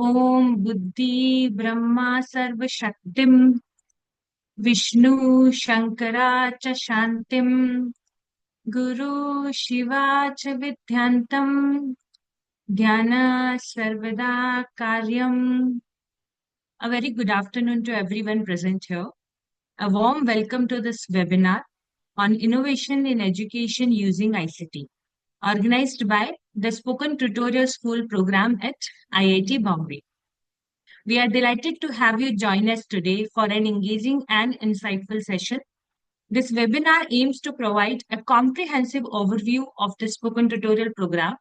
ओम बुद्धि ब्रह्मा सर्व शक्तिम विष्णु शंकरा च शांतिम गुरु शिवा च विद्यान्तं ज्ञान सर्वदा कार्यम. A very good afternoon to everyone present here. A warm welcome to this webinar on innovation in education using ICT, organized by the Spoken Tutorial School program at IIT Bombay. We are delighted to have you join us today for an engaging and insightful session. This webinar aims to provide a comprehensive overview of the Spoken Tutorial program,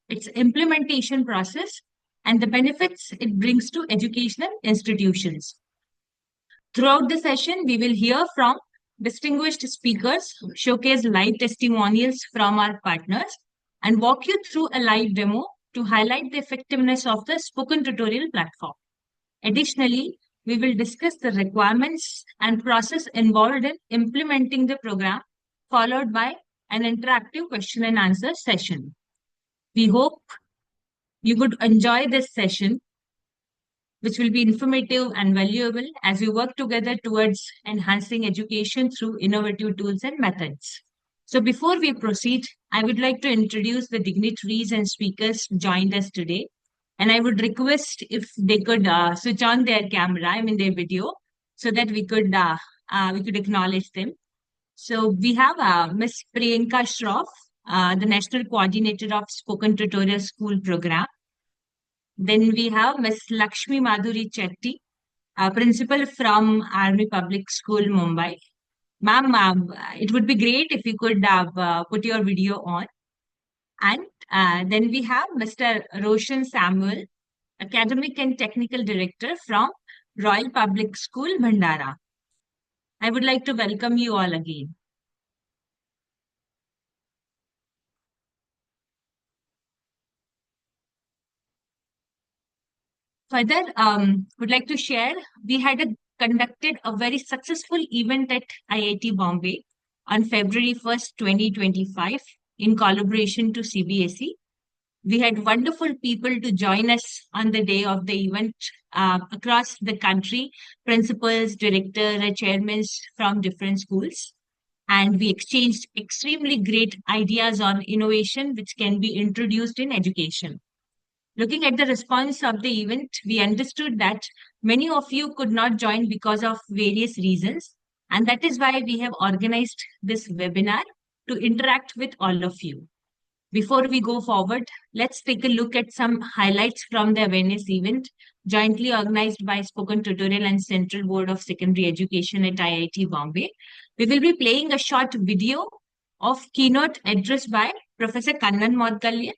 its implementation process, and the benefits it brings to educational institutions. Throughout the session, we will hear from distinguished speakers, showcase live testimonials from our partners, and walk you through a live demo to highlight the effectiveness of the Spoken Tutorial platform. Additionally, we will discuss the requirements and process involved in implementing the program, followed by an interactive question and answer session. We hope you would enjoy this session, which will be informative and valuable as we work together towards enhancing education through innovative tools and methods. So before we proceed, I would like to introduce the dignitaries and speakers joined us today. And I would request if they could switch on their camera, their video, so that we could acknowledge them. So we have Ms. Priyanka Shroff, the National Coordinator of Spoken Tutorial School Program. Then we have Ms. Lakshmi Madhuri Chetty, Principal from Army Public School, Mumbai. Ma'am, it would be great if you could put your video on. And then we have Mr. Roshan Samuel, Academic and Technical Director from Royal Public School, Bhandara. I would like to welcome you all again. Further, would like to share, we had conducted a very successful event at IIT Bombay on February 1st, 2025 in collaboration to CBSE. We had wonderful people to join us on the day of the event across the country, principals, directors, chairmen from different schools. And we exchanged extremely great ideas on innovation which can be introduced in education. Looking at the response of the event, we understood that many of you could not join because of various reasons. And that is why we have organized this webinar to interact with all of you. Before we go forward, let's take a look at some highlights from the awareness event jointly organized by Spoken Tutorial and Central Board of Secondary Education at IIT Bombay. We will be playing a short video of keynote address by Professor Kannan Moudgalya,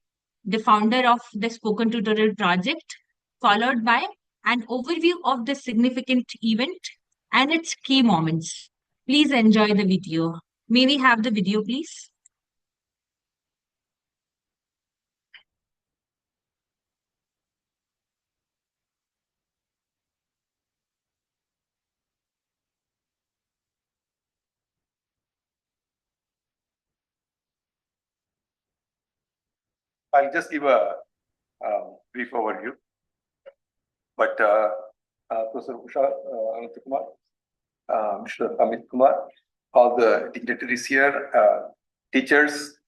the founder of the Spoken Tutorial project, followed by an overview of the significant event and its key moments. Please enjoy the video. May we have the video, please? I'll just give a brief overview. But Professor Usha Anantakumar, Mr. Amit Kumar, all the dignitaries here, teachers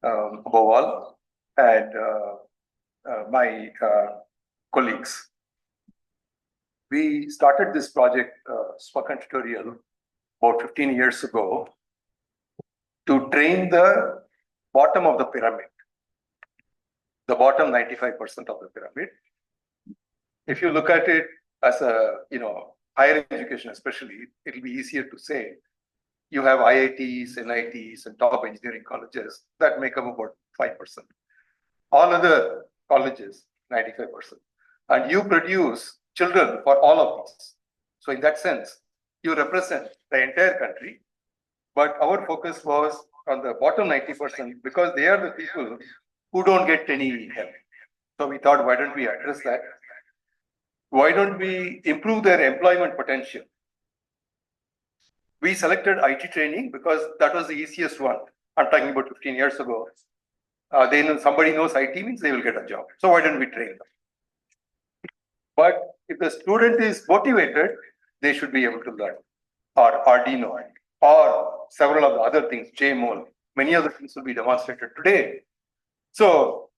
above all, and my colleagues. We started this project, Spoken Tutorial, about 15 years ago to train the bottom of the pyramid. The bottom 95% of the pyramid. If you look at it as a, higher education especially, it'll be easier to say. You have IITs, NITs, and top engineering colleges that make up about 5%. All other colleges, 95%. And you produce children for all of these. So in that sense, you represent the entire country. But our focus was on the bottom 90% because they are the people who don't get any help. So we thought, why don't we address that? Why don't we improve their employment potential? We selected IT training because that was the easiest one. I'm talking about 15 years ago. They know somebody knows IT means they will get a job. So why don't we train them? But if the student is motivated, they should be able to learn, or Arduino, or several of the other things, JMOL. Many of the things will be demonstrated today. So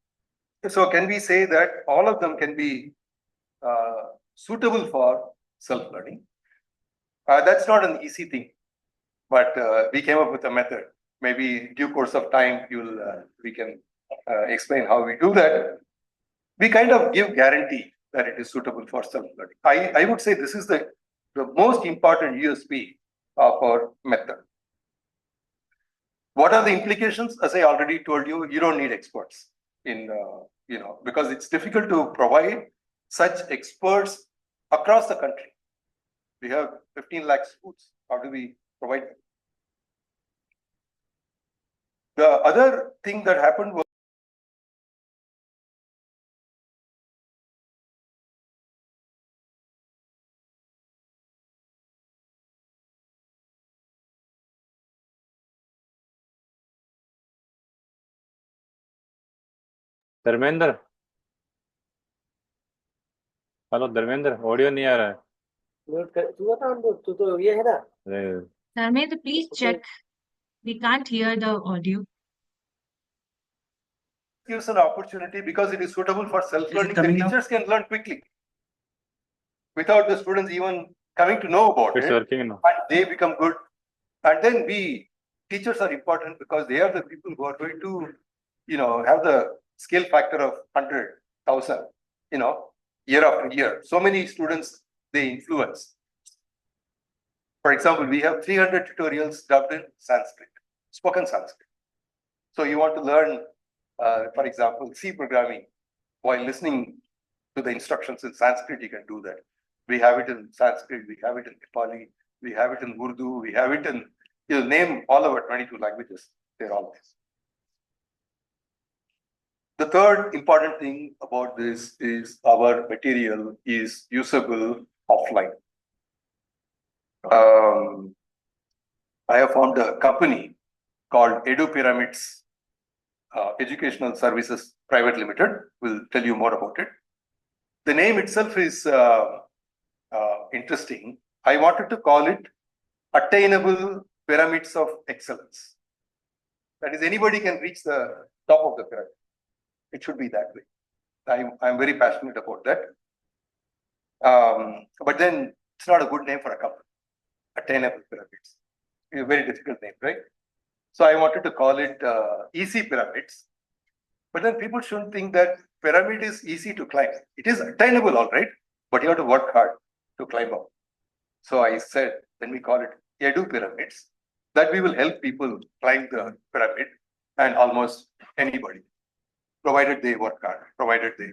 can we say that all of them can be suitable for self-learning? That's not an easy thing, but we came up with a method. Maybe due course of time, we can explain how we do that. We kind of give guarantee that it is suitable for self-learning. I would say this is the most important USP of our method. What are the implications? As I already told you, you don't need experts in, because it's difficult to provide such experts across the country. We have 15 lakh schools. How do we provide them? The other thing that happened was Dharmendra. Hello Dharmendra, audio नहीं आ रहा है। तू तो ये है ना। Dharmendra, please check. We can't hear the audio. gives an opportunity because it is suitable for self-learning. The teachers can learn quickly without the students even coming to know about It's it. working now. And they become good. And then teachers are important because they are the people who are going to, have the skill factor of 100,000, year after year. So many students they influence. For example, we have 300 tutorials dubbed in Sanskrit, spoken Sanskrit. So you want to learn, for example, C programming while listening to the instructions in Sanskrit, you can do that. We have it in Sanskrit, we have it in Nepali, we have it in Urdu, we have it in, name all our 22 languages, they're all this. The third important thing about this is our material is usable offline. I have found a company called Edu Pyramids Educational Services Private Limited. We'll tell you more about it. The name itself is interesting. I wanted to call it Attainable Pyramids of Excellence. That is, anybody can reach the top of the pyramid. It should be that way. I'm very passionate about that. But then it's not a good name for a company. Attainable Pyramids. It's a very difficult name, right? So I wanted to call it easy pyramids. But then people shouldn't think that pyramid is easy to climb. It is attainable, all right, but you have to work hard to climb up. So I said, then we call it Edu Pyramids, that we will help people climb the pyramid, and almost anybody, provided they work hard, provided they.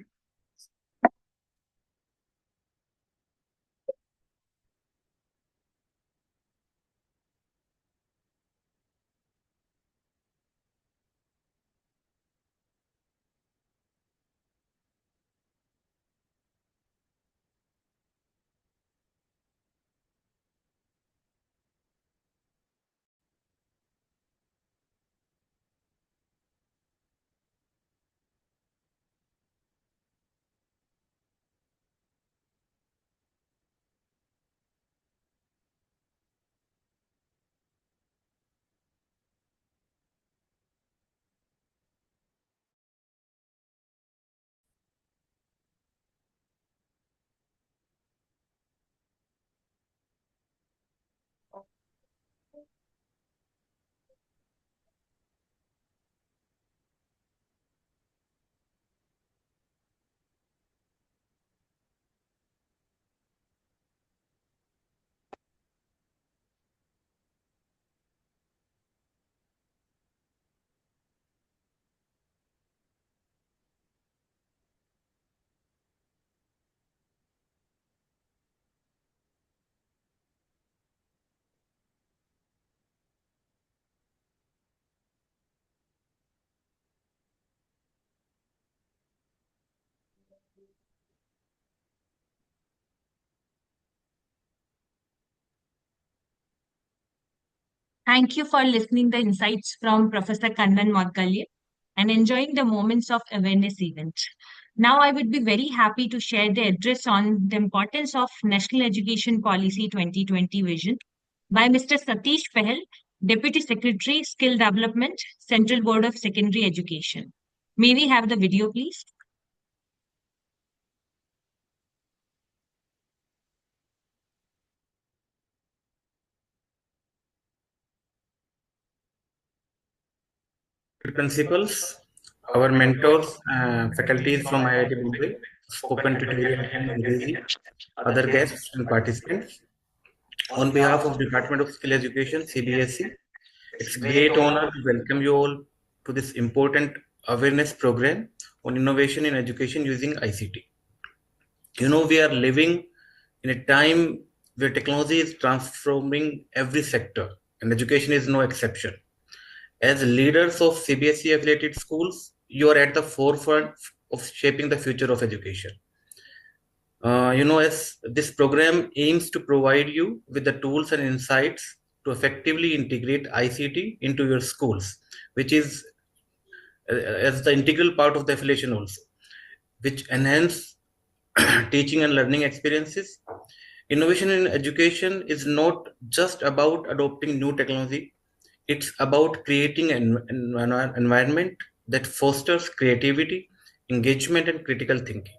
Thank you for listening the insights from Professor Kannan Moudgalya and enjoying the moments of awareness event. Now, I would be very happy to share the address on the importance of National Education Policy 2020 Vision by Mr. Satish Pahal, Deputy Secretary, Skill Development, Central Board of Secondary Education. May we have the video, please? Principals, our mentors, faculties from IIT Bombay, spoken tutorial team Angrezi, other guests and participants. On behalf of Department of Skill Education, CBSE, it's great honor to welcome you all to this important awareness program on innovation in education using ICT. You know, we are living in a time where technology is transforming every sector, and education is no exception. As leaders of CBSE affiliated schools, you are at the forefront of shaping the future of education. As this program aims to provide you with the tools and insights to effectively integrate ICT into your schools, which is as the integral part of the affiliation also, which enhance teaching and learning experiences. Innovation in education is not just about adopting new technology. It's about creating an environment that fosters creativity, engagement, and critical thinking.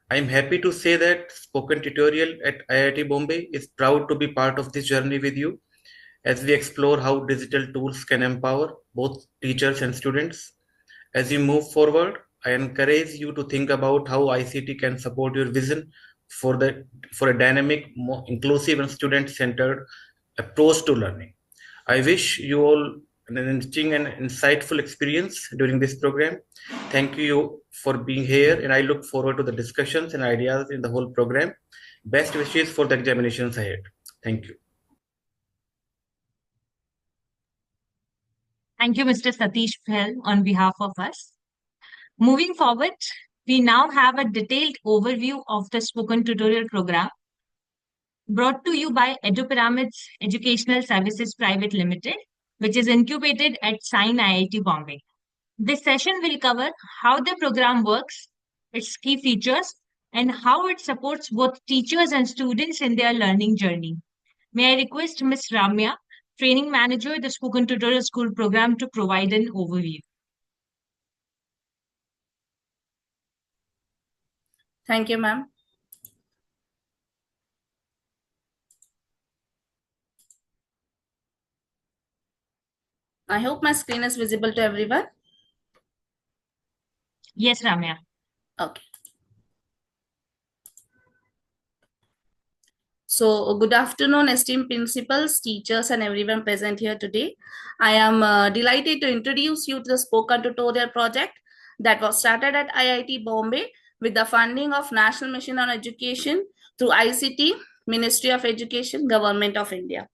I'm happy to say that Spoken Tutorial at IIT Bombay is proud to be part of this journey with you as we explore how digital tools can empower both teachers and students. As you move forward, I encourage you to think about how ICT can support your vision for a dynamic, more inclusive, and student-centered approach to learning. I wish you all an enriching and insightful experience during this program. Thank you for being here, and I look forward to the discussions and ideas in the whole program. Best wishes for the examinations ahead. Thank you. Thank you, Mr. Satish Pahal, on behalf of us. Moving forward, we now have a detailed overview of the spoken tutorial program brought to you by EduPyramids Educational Services Private Limited, which is incubated at Sine IIT Bombay. This session will cover how the program works, its key features, and how it supports both teachers and students in their learning journey. May I request Ms. Ramya, Training Manager, the Spoken Tutorial School program, to provide an overview. Thank you, ma'am. I hope my screen is visible to everyone. Yes, Ramya. Okay. So, good afternoon, esteemed principals, teachers, and everyone present here today. I am delighted to introduce you to the Spoken Tutorial project that was started at IIT Bombay with the funding of National Mission on Education through ICT, Ministry of Education, Government of India.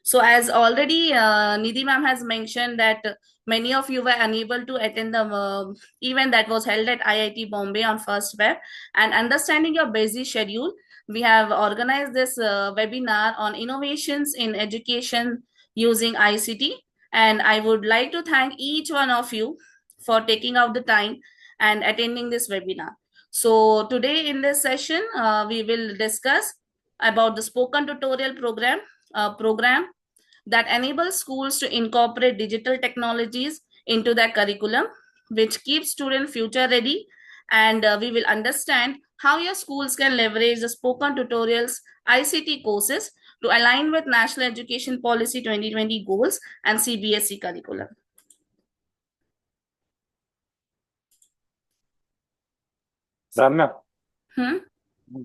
So, as already Nidhi ma'am has mentioned that many of you were unable to attend the event that was held at IIT Bombay on 1st Feb, and understanding your busy schedule, we have organized this webinar on innovations in education using ICT. And I would like to thank each one of you for taking out the time and attending this webinar. So today in this session, we will discuss about the spoken tutorial program that enables schools to incorporate digital technologies into their curriculum, which keeps students future ready. And we will understand how your schools can leverage the spoken tutorials ICT courses to align with National Education Policy 2020 goals and CBSE curriculum. Ramya, Hmm?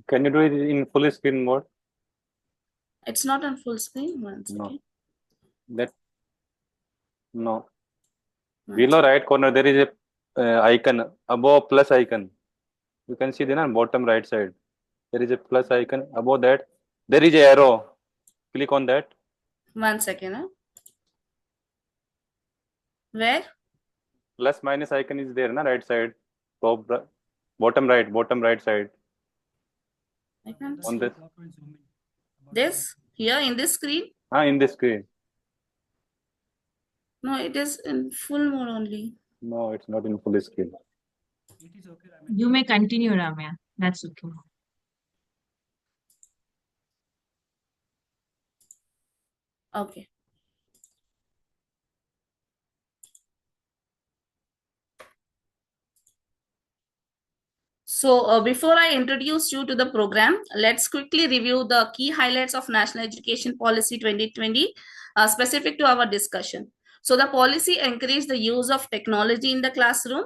can you do it in full screen mode? It's not on full screen. One No. second. No. One Below second. right corner, there is a icon, above plus icon. You can see there on bottom right side. There is a plus icon. Above that, there is a arrow. Click on that. One second. Huh? Where? Plus minus icon is there, na right side. Top, bottom right side. I can't On see. This? Here in this screen? in this screen. No, it is in full mode only. No, it's not in full screen. You may continue, Ramya. That's okay. Okay. So before I introduce you to the program, let's quickly review the key highlights of National Education Policy 2020 specific to our discussion. So the policy encouraged the use of technology in the classroom,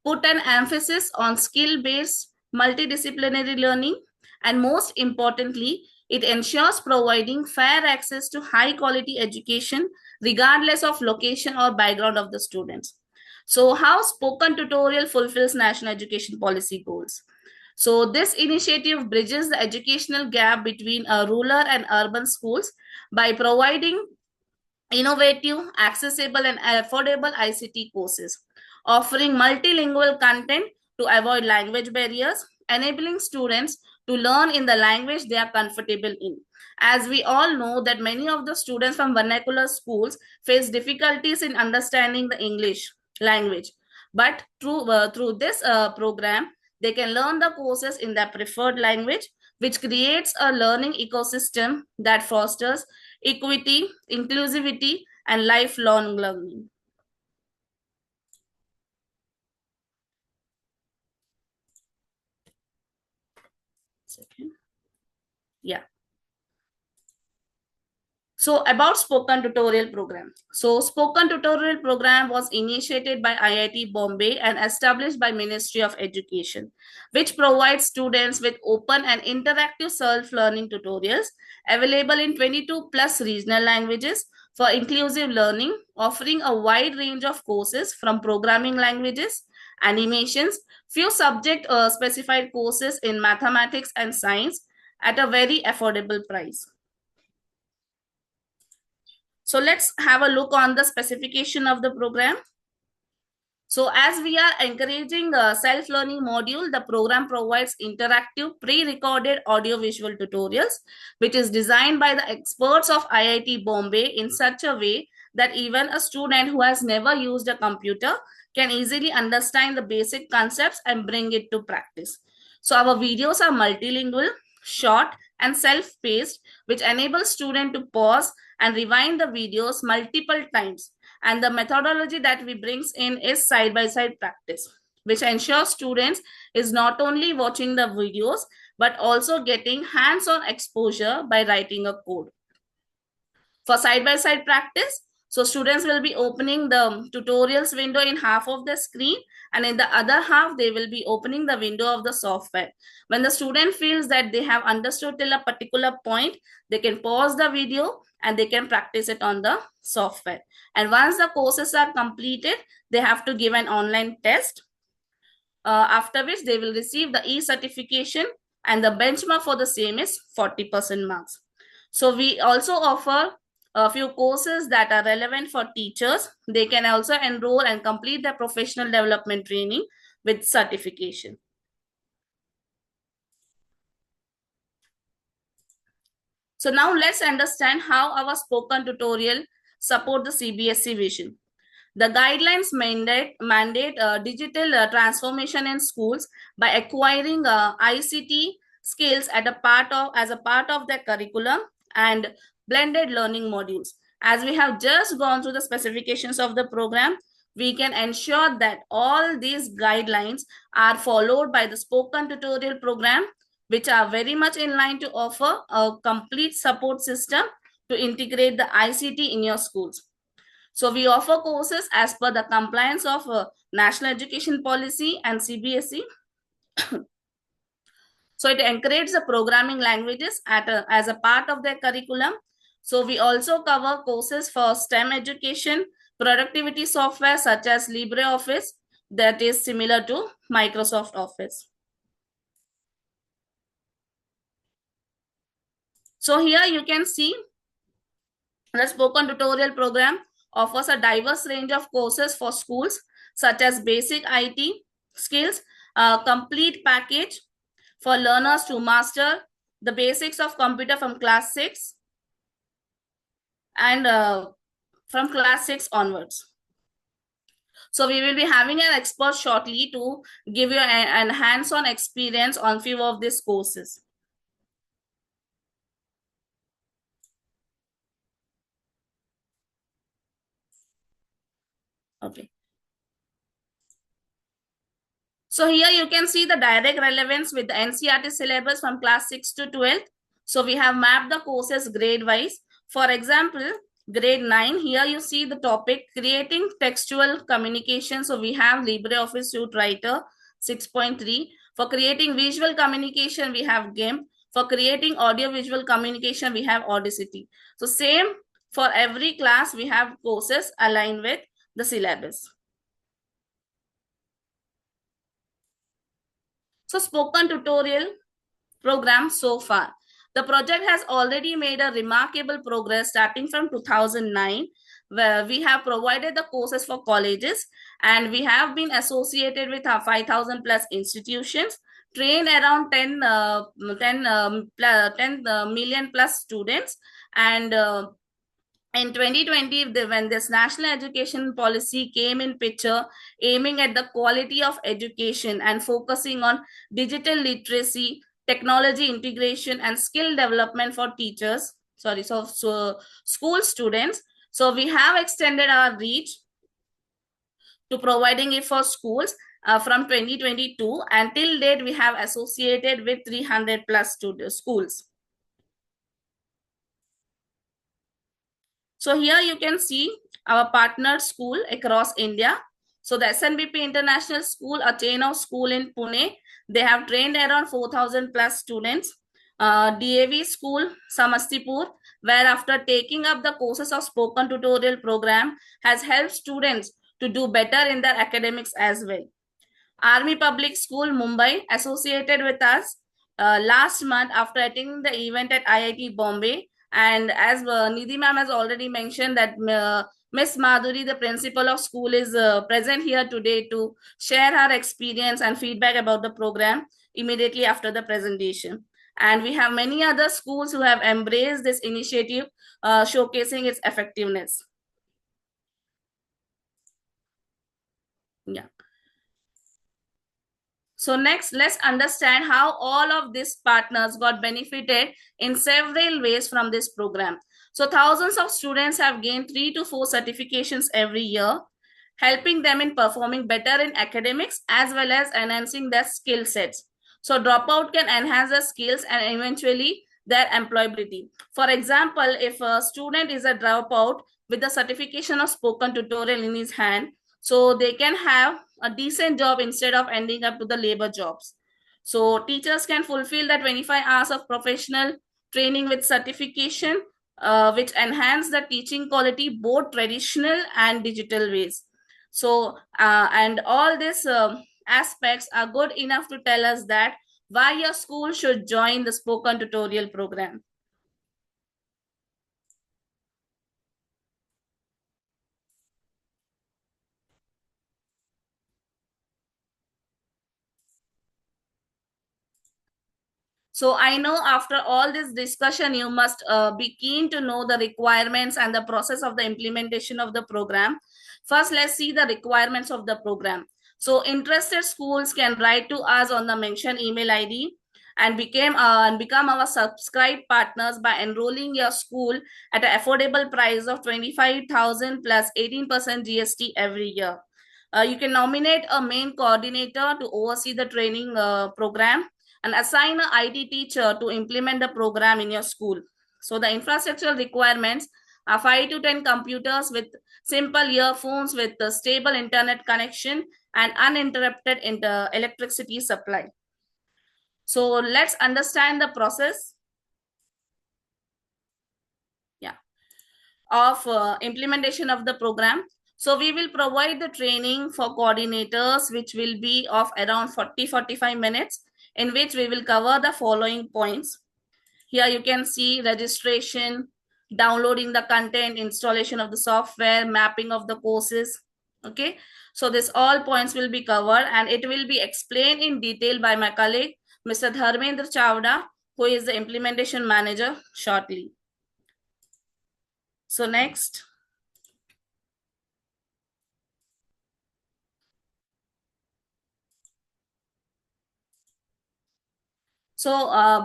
put an emphasis on skill-based multidisciplinary learning, and most importantly, it ensures providing fair access to high-quality education regardless of location or background of the students. So how spoken tutorial fulfills national education policy goals? So this initiative bridges the educational gap between rural and urban schools by providing innovative, accessible, and affordable ICT courses, offering multilingual content to avoid language barriers, enabling students to learn in the language they are comfortable in. As we all know that many of the students from vernacular schools face difficulties in understanding the English language, but through this program, they can learn the courses in their preferred language, which creates a learning ecosystem that fosters equity, inclusivity, and lifelong learning. Second. Yeah. So about spoken tutorial program. So spoken tutorial program was initiated by IIT Bombay and established by Ministry of Education, which provides students with open and interactive self-learning tutorials available in 22 plus regional languages for inclusive learning, offering a wide range of courses from programming languages, animations, few subject specified courses in mathematics and science at a very affordable price. So let's have a look on the specification of the program. So as we are encouraging a self-learning module, the program provides interactive pre-recorded audio-visual tutorials, which is designed by the experts of IIT Bombay in such a way that even a student who has never used a computer can easily understand the basic concepts and bring it to practice. So our videos are multilingual, short, and self-paced, which enables students to pause and rewind the videos multiple times, and the methodology that we brings in is side by side practice, which ensures students is not only watching the videos but also getting hands on exposure by writing a code. For side by side practice, so students will be opening the tutorials window in half of the screen, and in the other half they will be opening the window of the software. When the student feels that they have understood till a particular point, they can pause the video and they can practice it on the software. And once the courses are completed, they have to give an online test, after which they will receive the e-certification, and the benchmark for the same is 40% marks. So we also offer a few courses that are relevant for teachers. They can also enroll and complete their professional development training with certification. So now let's understand how our spoken tutorial support the CBSE vision. The guidelines mandate digital transformation in schools by acquiring ICT skills as a part of their curriculum and blended learning modules. As we have just gone through the specifications of the program, we can ensure that all these guidelines are followed by the spoken tutorial program, which are very much in line to offer a complete support system to integrate the ICT in your schools. So we offer courses as per the compliance of National Education Policy and CBSE. So it encourages the programming languages as a part of their curriculum. So we also cover courses for STEM education, productivity software such as LibreOffice, that is similar to Microsoft Office. So here you can see the spoken tutorial program offers a diverse range of courses for schools such as basic IT skills, a complete package for learners to master the basics of computer from class 6 and from class 6 onwards. So we will be having an expert shortly to give you an hands-on experience on few of these courses. Okay. So here you can see the direct relevance with the NCERT syllabus from class 6 to 12th. So we have mapped the courses grade wise. For example, grade 9, here you see the topic creating textual communication. So we have LibreOffice Suite Writer 6.3. For creating visual communication, we have GIMP. For creating audio visual communication, we have Audacity. So same for every class, we have courses aligned with the syllabus. So spoken tutorial program so far. The project has already made a remarkable progress starting from 2009, where we have provided the courses for colleges and we have been associated with 5,000 plus institutions, trained around 10 million plus students, and in 2020, when this national education policy came in picture, aiming at the quality of education and focusing on digital literacy, technology integration, and skill development for teachers, so school students. So we have extended our reach to providing it for schools from 2022. Until date, we have associated with 300 plus schools. So here you can see our partner school across India. So the SNBP International School, a chain of school in Pune, they have trained around 4,000 plus students. DAV School, Samastipur, where after taking up the courses of spoken tutorial program has helped students to do better in their academics as well. Army Public School, Mumbai, associated with us last month after attending the event at IIT Bombay. And as Nidhi ma'am has already mentioned that Miss Madhuri, the principal of school, is present here today to share her experience and feedback about the program immediately after the presentation. And we have many other schools who have embraced this initiative, showcasing its effectiveness. Yeah. So next, let's understand how all of these partners got benefited in several ways from this program. So thousands of students have gained 3 to 4 certifications every year, helping them in performing better in academics as well as enhancing their skill sets. So dropout can enhance their skills and eventually their employability. For example, if a student is a dropout with the certification of spoken tutorial in his hand, so they can have a decent job instead of ending up to the labor jobs. So teachers can fulfill the 25 hours of professional training with certification, which enhance the teaching quality both traditional and digital ways. So and all these aspects are good enough to tell us that why your school should join the spoken tutorial program. So I know after all this discussion, you must be keen to know the requirements and the process of the implementation of the program. First, let's see the requirements of the program. So interested schools can write to us on the mentioned email ID and become our subscribed partners by enrolling your school at an affordable price of 25,000 plus 18% GST every year. You can nominate a main coordinator to oversee the training program and assign an IT teacher to implement the program in your school. So the infrastructural requirements are 5 to 10 computers with simple earphones with a stable internet connection and uninterrupted electricity supply. So let's understand the process of implementation of the program. So we will provide the training for coordinators, which will be of around 40-45 minutes, in which we will cover the following points. Here you can see registration, downloading the content, installation of the software, mapping of the courses. Okay, so this all points will be covered and it will be explained in detail by my colleague, Mr. Dharmendra Chavda, who is the implementation manager shortly. So next. So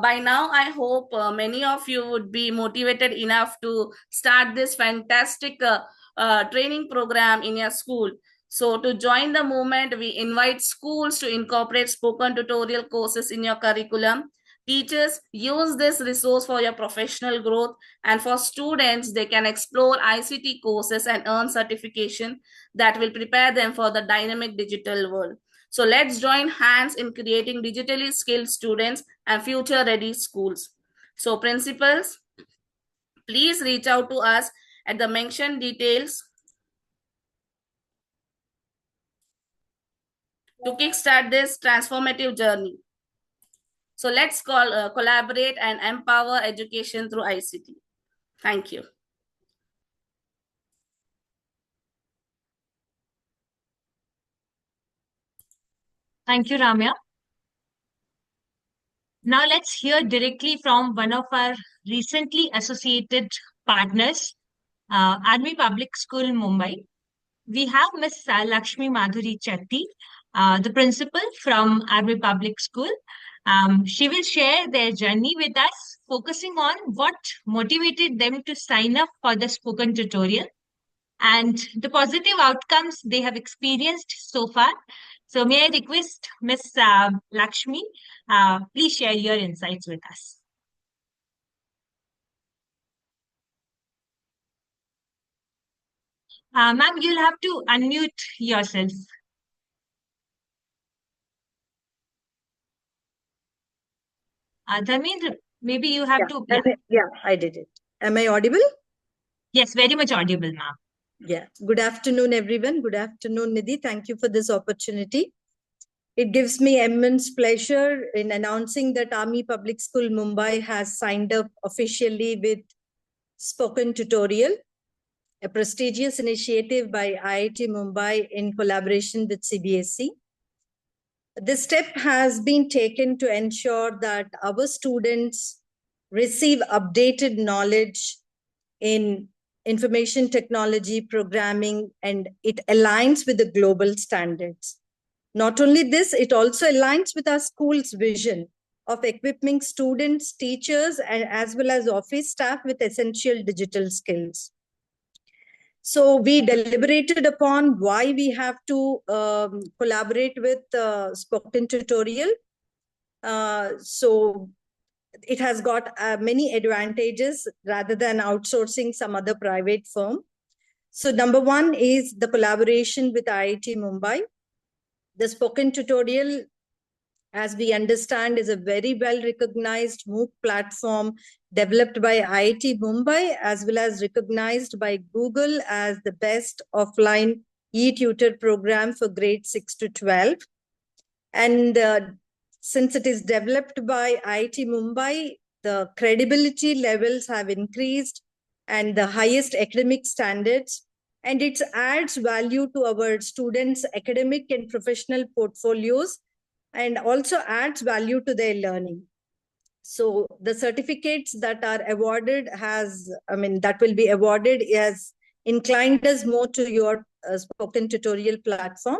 by now, I hope many of you would be motivated enough to start this fantastic training program in your school. So to join the movement, we invite schools to incorporate spoken tutorial courses in your curriculum. Teachers, use this resource for your professional growth, and for students, they can explore ICT courses and earn certification that will prepare them for the dynamic digital world. So let's join hands in creating digitally skilled students and future ready schools. So principals, please reach out to us at the mentioned details to kickstart this transformative journey. So let's collaborate and empower education through ICT. Thank you. Thank you, Ramya. Now let's hear directly from one of our recently associated partners, Army Public School, Mumbai. We have Miss Lakshmi Madhuri Chetty, the principal from Army Public School. She will share their journey with us, focusing on what motivated them to sign up for the spoken tutorial and the positive outcomes they have experienced so far. So may I request Miss Lakshmi, please share your insights with us. Ma'am, you'll have to unmute yourself. Dharmendra, maybe you have to. Yeah, I did it. Am I audible? Yes, very much audible, ma'am. Yeah. Good afternoon, everyone. Good afternoon, Nidhi. Thank you for this opportunity. It gives me immense pleasure in announcing that Army Public School Mumbai has signed up officially with Spoken Tutorial, a prestigious initiative by IIT Mumbai in collaboration with CBSE. This step has been taken to ensure that our students receive updated knowledge in information technology programming, and it aligns with the global standards. Not only this, it also aligns with our school's vision of equipping students, teachers, and as well as office staff with essential digital skills. So we deliberated upon why we have to collaborate with Spoken Tutorial. So it has got many advantages rather than outsourcing some other private firm. So number one is the collaboration with IIT Mumbai. The Spoken Tutorial, as we understand, is a very well recognized MOOC platform developed by IIT Mumbai, as well as recognized by Google as the best offline e-tutor program for grade 6 to 12. And since it is developed by IIT Mumbai, the credibility levels have increased and the highest academic standards, and it adds value to our students' academic and professional portfolios, and also adds value to their learning. So the certificates that are awarded that will be awarded has inclined us more to your Spoken Tutorial platform.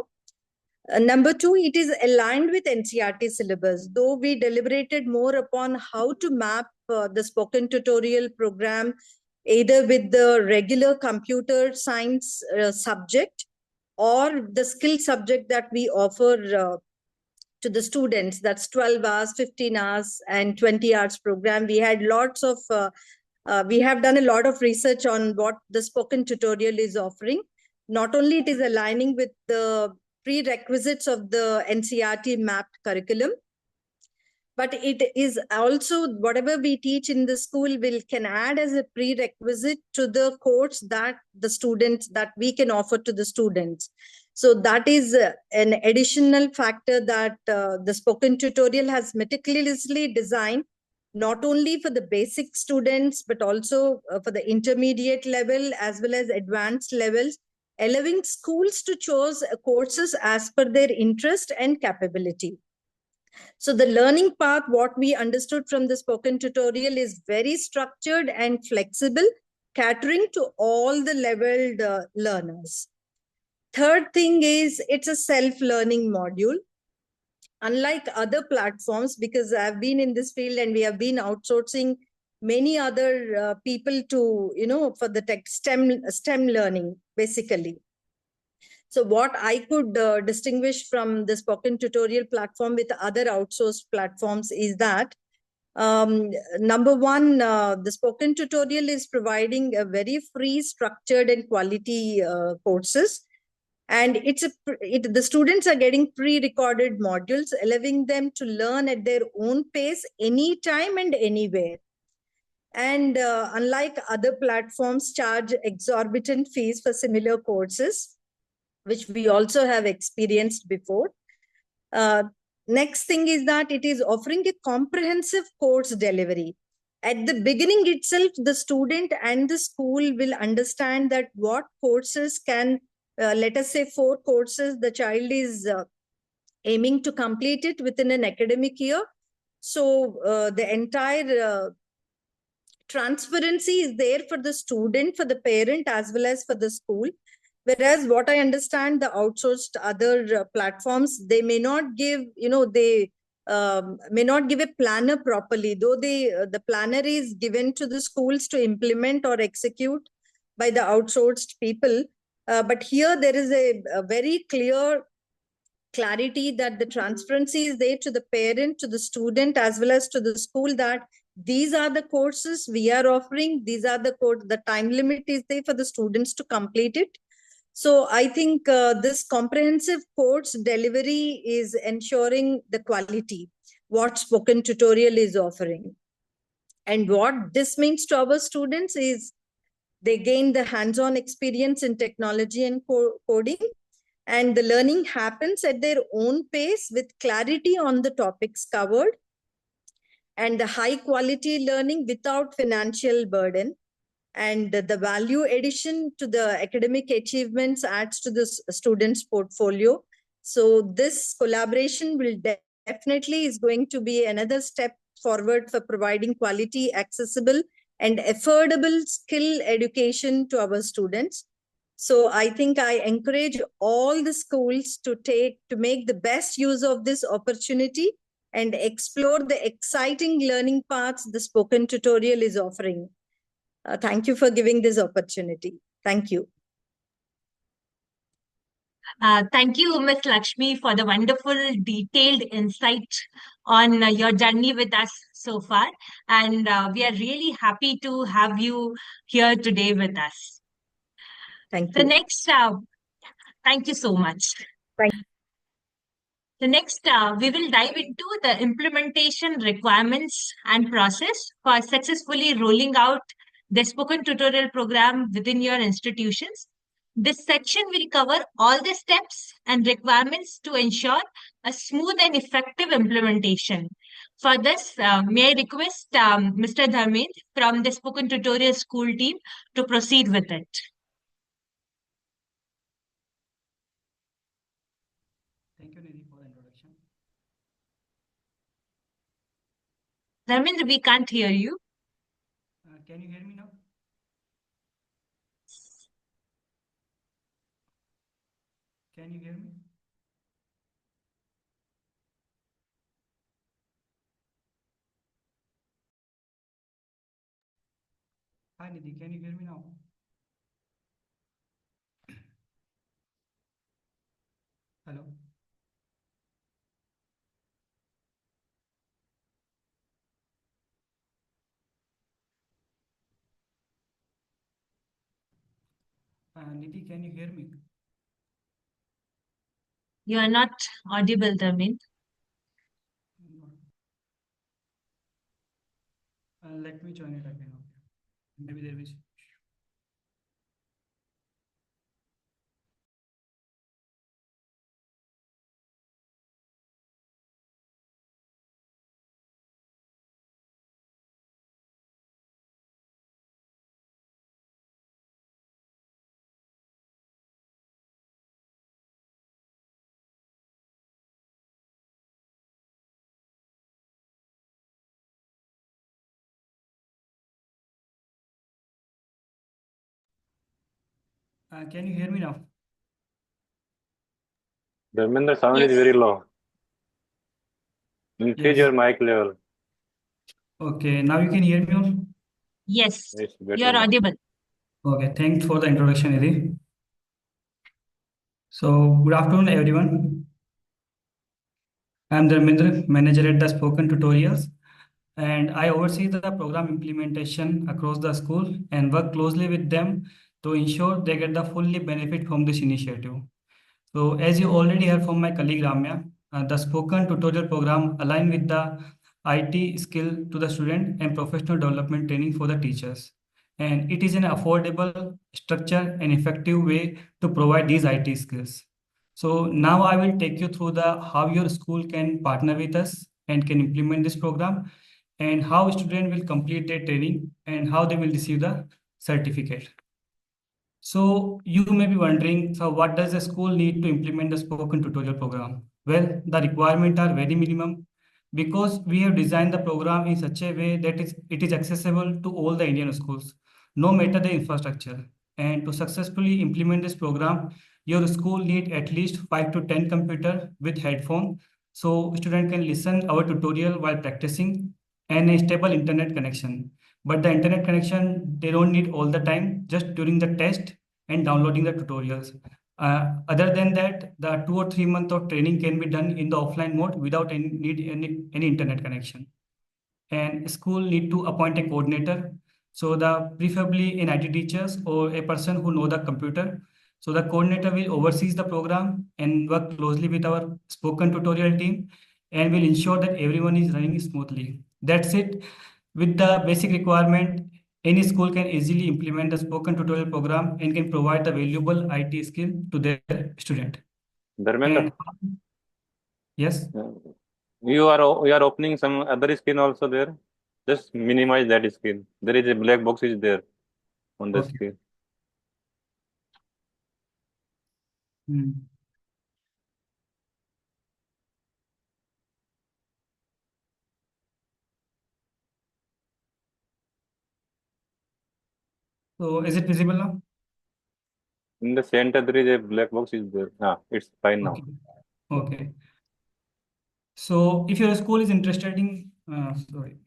Number two, it is aligned with NCERT syllabus, though we deliberated more upon how to map the Spoken Tutorial program either with the regular computer science subject or the skill subject that we offer to the students. That's 12 hours, 15 hours, and 20 hours program. We had lots of, we have done a lot of research on what the Spoken Tutorial is offering. Not only it is aligning with the prerequisites of the NCERT mapped curriculum, but it is also whatever we teach in the school can add as a prerequisite to the course that the students, that we can offer to the students. So that is an additional factor that the Spoken Tutorial has meticulously designed, not only for the basic students, but also for the intermediate level as well as advanced levels, allowing schools to choose courses as per their interest and capability. So the learning path, what we understood from the Spoken Tutorial, is very structured and flexible, catering to all the leveled learners. Third thing is it's a self-learning module. unlike other platforms, because I've been in this field and we have been outsourcing many other people to, for the tech STEM learning, basically. So what I could distinguish from the spoken tutorial platform with other outsourced platforms is that number one, the spoken tutorial is providing a very free, structured and quality courses. And the students are getting pre-recorded modules, allowing them to learn at their own pace, anytime and anywhere. And unlike other platforms, charge exorbitant fees for similar courses, which we also have experienced before. Next thing is that it is offering a comprehensive course delivery. At the beginning itself, the student and the school will understand that what courses can, let us say 4 courses, the child is aiming to complete it within an academic year. So the entire transparency is there for the student, for the parent, as well as for the school. Whereas what I understand, the outsourced other platforms, they may not give, they may not give a planner properly, though the planner is given to the schools to implement or execute by the outsourced people. But here there is a very clear clarity that the transparency is there to the parent, to the student, as well as to the school, that these are the courses we are offering. These are the time limit is there for the students to complete it. So I think this comprehensive course delivery is ensuring the quality, what spoken tutorial is offering. And what this means to our students is they gain the hands-on experience in technology and coding, and the learning happens at their own pace with clarity on the topics covered, and the high quality learning without financial burden. And the value addition to the academic achievements adds to the students' portfolio. So this collaboration will definitely is going to be another step forward for providing quality, accessible and affordable skill education to our students. So I think I encourage all the schools to make the best use of this opportunity and explore the exciting learning paths the spoken tutorial is offering. Thank you for giving this opportunity. Thank you. Thank you, Ms. Lakshmi, for the wonderful, detailed insight on your journey with us so far. And we are really happy to have you here today with us. Thank The you. next, thank you so much. Thank The next, we will dive into the implementation requirements and process for successfully rolling out the spoken tutorial program within your institutions. This section will cover all the steps and requirements to ensure a smooth and effective implementation. For this, may I request Mr. Dharmendra from the spoken tutorial school team to proceed with it. Thank you, Nidhi, for the introduction. Dharmendra, we can't hear you. Can you hear me now? Can you hear me? Hi, Nidhi, can you hear me now? Hello? Nidhi, can you hear me? You are not audible, Dharmendra. Let me join it again. Okay. Maybe there is. Can you hear me now? Dharmendra, sound is Yes. very low. Increase Yes. your mic level. Okay, now you can hear me all? Yes, Yes, better you're now. audible. Okay, thanks for the introduction, Edi. So, good afternoon, everyone. I'm Dharmendra, manager at the Spoken Tutorials, and I oversee the program implementation across the school and work closely with them to ensure they get the fully benefit from this initiative. So, as you already heard from my colleague Ramya, the spoken tutorial program align with the IT skill to the student and professional development training for the teachers. And it is an affordable, structured, and effective way to provide these IT skills. So now I will take you through the how your school can partner with us and can implement this program, and how student will complete their training and how they will receive the certificate. So you may be wondering, so what does a school need to implement the spoken tutorial program? Well, the requirements are very minimum because we have designed the program in such a way that it is accessible to all the Indian schools, no matter the infrastructure. And to successfully implement this program, your school need at least 5 to 10 computer with headphone so student can listen our tutorial while practicing and a stable internet connection. But the internet connection, they don't need all the time, just during the test and downloading the tutorials. Other than that, the 2 or 3 months of training can be done in the offline mode without any internet connection. And school need to appoint a coordinator. So the preferably an IT teachers or a person who know the computer. So the coordinator will oversees the program and work closely with our spoken tutorial team and will ensure that everyone is running smoothly. That's it. With the basic requirement, any school can easily implement the spoken tutorial program and can provide the valuable IT skill to their student. Dharmendra, And yes. you are opening some other screen also there. Just minimize that screen. There is a black box is there on the Okay. screen. Hmm. So is it visible now? In the center there is a black box is there. Ah, it's fine now. Okay. Okay. So if your school is interested in, sorry.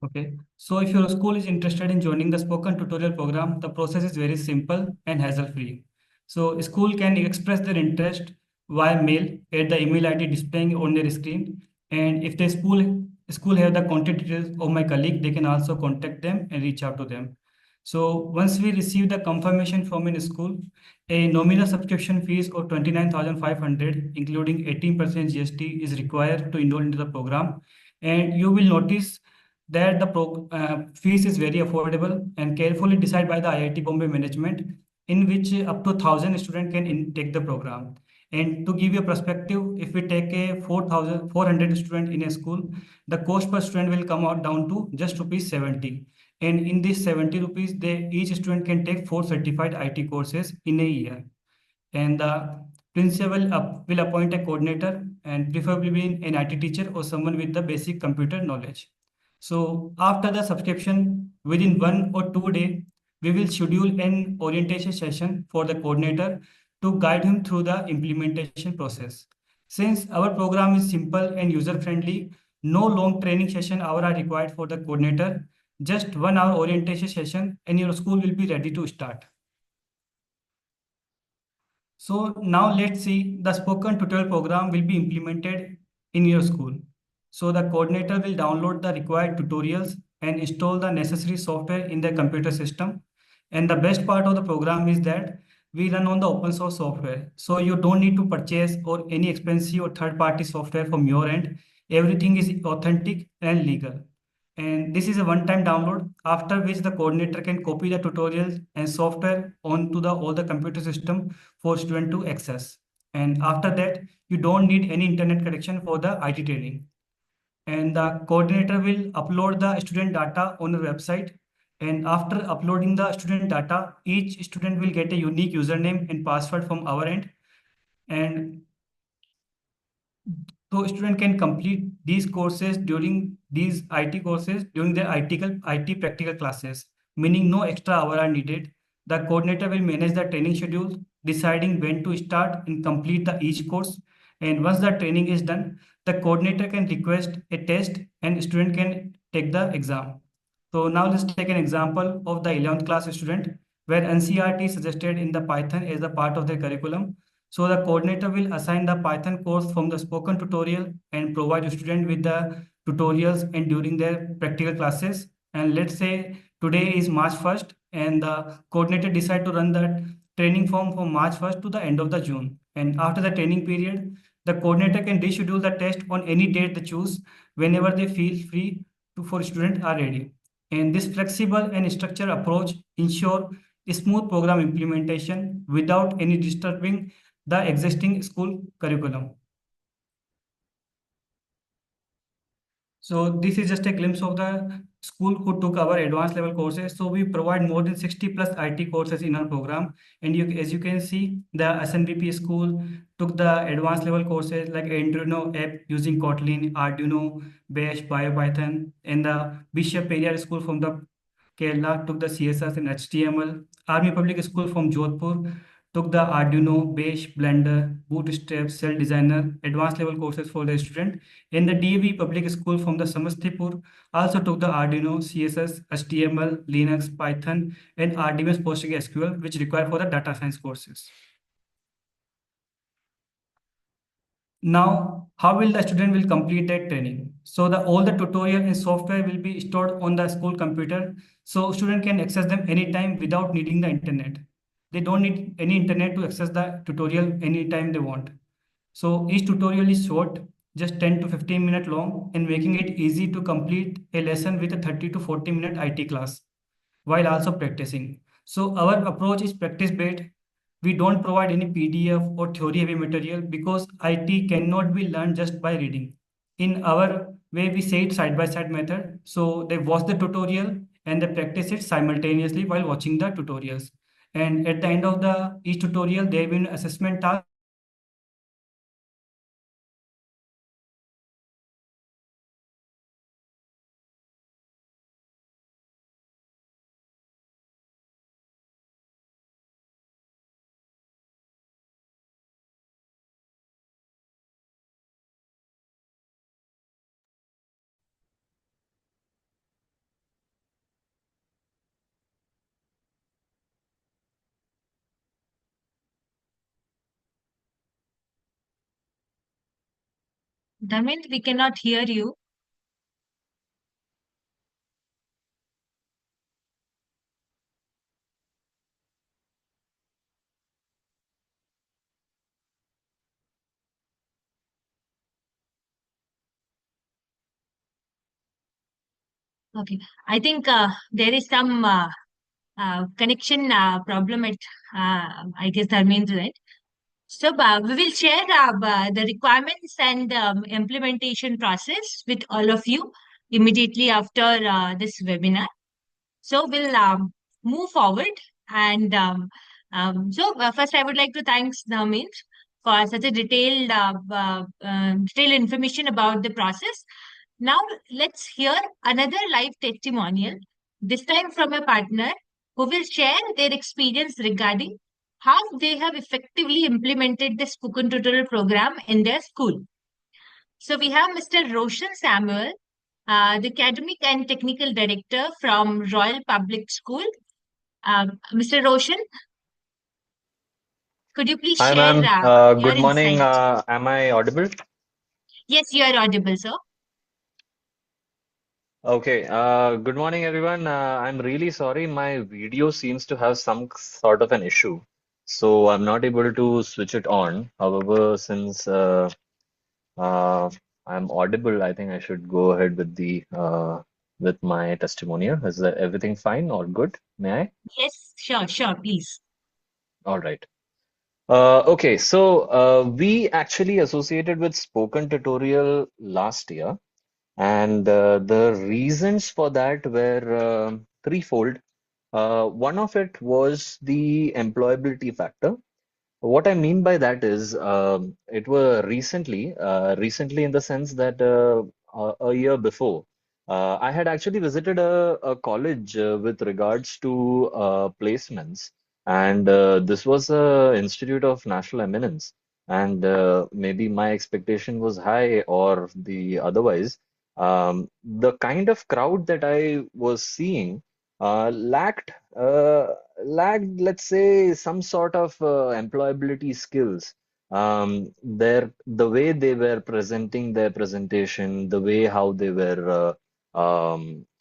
Okay. So if your school is interested in joining the spoken tutorial program, the process is very simple and hassle-free. So school can express their interest via mail at the email ID displaying on their screen. And if the school have the contact details of my colleague, they can also contact them and reach out to them. So once we receive the confirmation from a school, a nominal subscription fees of 29,500, including 18% GST, is required to enroll into the program. And you will notice that the fees is very affordable and carefully decided by the IIT Bombay management, in which up to 1,000 students can take the program. And to give you a perspective, if we take a 4,400 student in a school, the cost per student will come out down to just rupees 70. And in this 70 rupees, each student can take 4 certified IT courses in a year. And the principal will appoint a coordinator and preferably an IT teacher or someone with the basic computer knowledge. So after the subscription, within 1 or 2 days, we will schedule an orientation session for the coordinator to guide him through the implementation process. Since our program is simple and user-friendly, no long training session hour are required for the coordinator. Just 1 hour orientation session and your school will be ready to start. So now let's see the spoken tutorial program will be implemented in your school. So the coordinator will download the required tutorials and install the necessary software in the computer system. And the best part of the program is that we run on the open source software. So you don't need to purchase or any expensive or third party software from your end. Everything is authentic and legal. And this is a one-time download, after which the coordinator can copy the tutorials and software onto all the computer system for student to access. And after that, you don't need any internet connection for the IT training. And the coordinator will upload the student data on the website And after uploading the student data, each student will get a unique username and password from our end. And so student can complete these courses during these IT courses during their IT practical classes, meaning no extra hour are needed. The coordinator will manage the training schedule, deciding when to start and complete the each course. And once the training is done, the coordinator can request a test and student can take the exam. So now let's take an example of the 11th class student where NCRT suggested in the Python as a part of their curriculum. So the coordinator will assign the Python course from the spoken tutorial and provide the student with the tutorials and during their practical classes. And let's say today is March 1st and the coordinator decide to run the training form from March 1st to the end of the June. And after the training period, the coordinator can reschedule the test on any date they choose whenever they feel free to, for students are ready. And this flexible and structured approach ensure smooth program implementation without any disturbing the existing school curriculum. So this is just a glimpse of the school who took our advanced level courses. So we provide more than 60 plus IT courses in our program. And as you can see, the SNBP school took the advanced level courses like Arduino app using Kotlin, Arduino, Bash, BioPython, and the Bishop Area School from the Kerala took the CSS and HTML. Army Public School from Jodhpur took the Arduino, Bash, Blender, Bootstrap, Cell Designer, advanced level courses for the student. And the DAV Public School from the Samastipur also took the Arduino, CSS, HTML, Linux, Python, and RDBMS PostgreSQL, which required for the data science courses. Now, how will the student will complete that training? So all the tutorial and software will be stored on the school computer. So student can access them anytime without needing the internet. They don't need any internet to access the tutorial anytime they want. So each tutorial is short, just 10 to 15 minutes long and making it easy to complete a lesson with a 30 to 40-minute IT class while also practicing. So our approach is practice-based. We don't provide any PDF or theory-heavy material because IT cannot be learned just by reading. In our way, we say it side-by-side method. So they watch the tutorial and they practice it simultaneously while watching the tutorials. And at the end of each tutorial, they have an assessment task. Dharmendra, we cannot hear you. Okay, I think there is some connection problem at, I guess, Dharmendra, right? So we will share the requirements and implementation process with all of you immediately after this webinar. So we'll move forward. And first, I would like to thank Dharmendra for such a detailed information about the process. Now, let's hear another live testimonial, this time from a partner who will share their experience regarding how they have effectively implemented the spoken tutorial program in their school. So we have Mr. Roshan Samuel, the academic and technical director from Royal Public School. Mr. Roshan, could you please Hi, share ma'am. your Good morning. insight? Am I audible? Yes, you are audible, sir. Okay. Good morning, everyone. I'm really sorry. My video seems to have some sort of an issue, so I'm not able to switch it on. However, since I'm audible, I think I should go ahead with the with my testimonial. Is that everything fine or good? May I? Yes, sure, please. All right. Okay, so we actually associated with Spoken Tutorial last year. And the reasons for that were threefold. One of it was the employability factor. What I mean by that is, it were recently in the sense that a year before, I had actually visited a college with regards to placements, and this was a institute of national eminence, and maybe my expectation was high or the otherwise. The kind of crowd that I was seeing lacked. Lacked, let's say, some sort of employability skills. The way they were presenting their presentation, the way how they were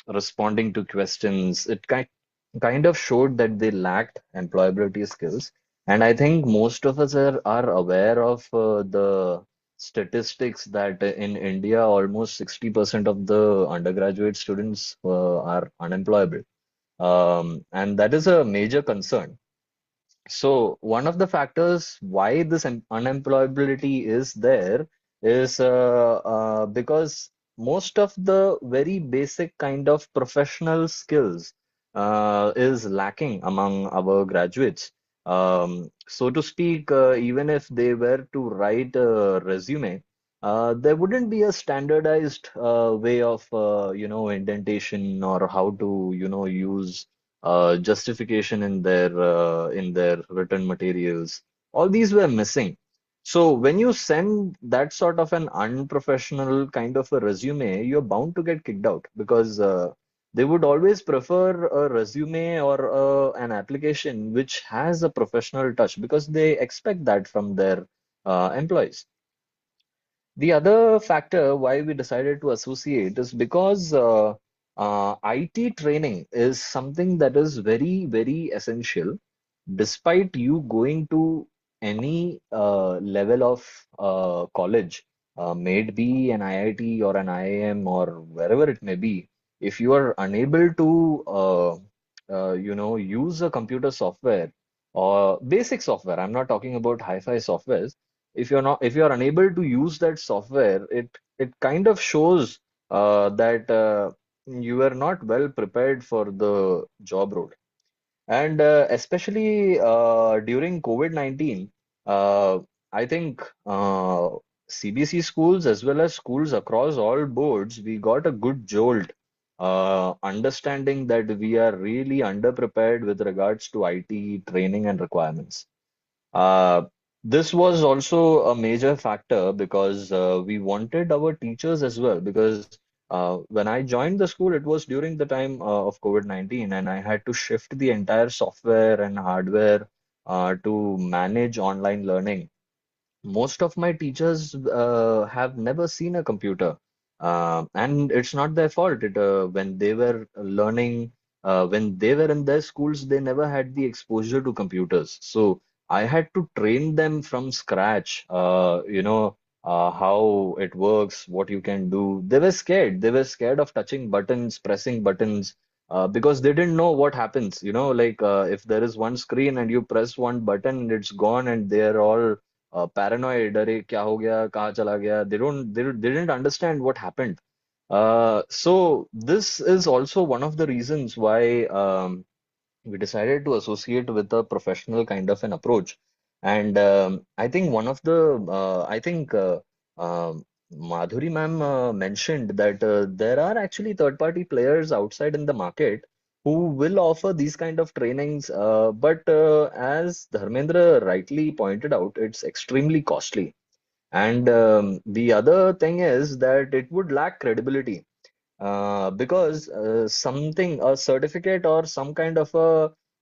responding to questions, it kind of showed that they lacked employability skills. And I think most of us are aware of the statistics that in India, almost 60% of the undergraduate students are unemployable. And that is a major concern. So one of the factors why this unemployability is there is because most of the very basic kind of professional skills is lacking among our graduates. So to speak, even if they were to write a resume, there wouldn't be a standardized way of indentation or how to use justification in their written materials. All these were missing. So when you send that sort of an unprofessional kind of a resume, you're bound to get kicked out because they would always prefer a resume or an application which has a professional touch because they expect that from their employees. The other factor why we decided to associate is because IT training is something that is very, very essential. Despite you going to any level of college, may it be an IIT or an IIM or wherever it may be, if you are unable to, use a computer software or basic software, I'm not talking about hi-fi softwares. If you're unable to use that software, it kind of shows that you are not well prepared for the job role. And especially during COVID-19, I think CBC schools as well as schools across all boards, we got a good jolt, understanding that we are really underprepared with regards to IT training and requirements. Uh, this was also a major factor because we wanted our teachers as well. Because when I joined the school, it was during the time of COVID-19, and I had to shift the entire software and hardware to manage online learning. Most of my teachers have never seen a computer, and it's not their fault. When they were learning, when they were in their schools, they never had the exposure to computers. So I had to train them from scratch, how it works, what you can do. They were scared. They were scared of touching buttons, pressing buttons, because they didn't know what happens. Like if there is one screen and you press one button, it's gone, and they're all paranoid. अरे क्या हो गया कहाँ चला गया they didn't understand what happened. So this is also one of the reasons why we decided to associate with a professional kind of an approach. And I think I think Madhuri ma'am mentioned that there are actually third-party players outside in the market who will offer these kind of trainings. But as Dharmendra rightly pointed out, it's extremely costly. And the other thing is that it would lack credibility because a certificate or some kind of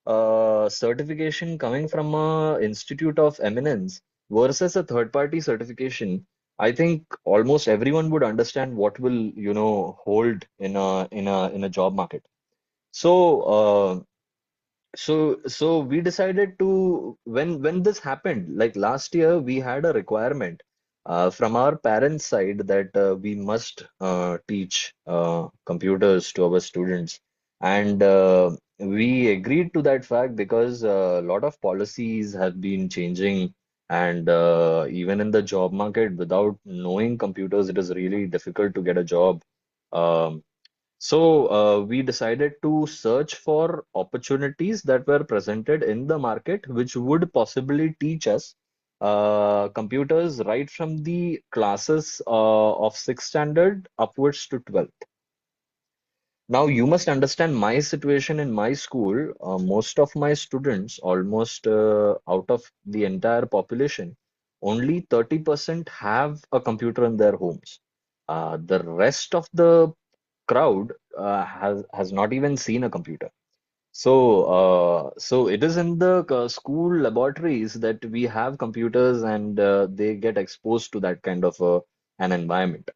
a certification coming from a institute of eminence versus a third party certification, I think almost everyone would understand what will, hold in a job market. So, so we decided to when this happened, like last year, we had a requirement from our parents' side that we must teach computers to our students, and we agreed to that fact because a lot of policies have been changing, and even in the job market, without knowing computers, it is really difficult to get a job. Um, So we decided to search for opportunities that were presented in the market, which would possibly teach us computers right from the classes of 6th standard upwards to 12th. Now, you must understand my situation in my school. Most of my students, almost out of the entire population, only 30% have a computer in their homes. The rest of the crowd has not even seen a computer. So it is in the school laboratories that we have computers, and they get exposed to that kind of an environment.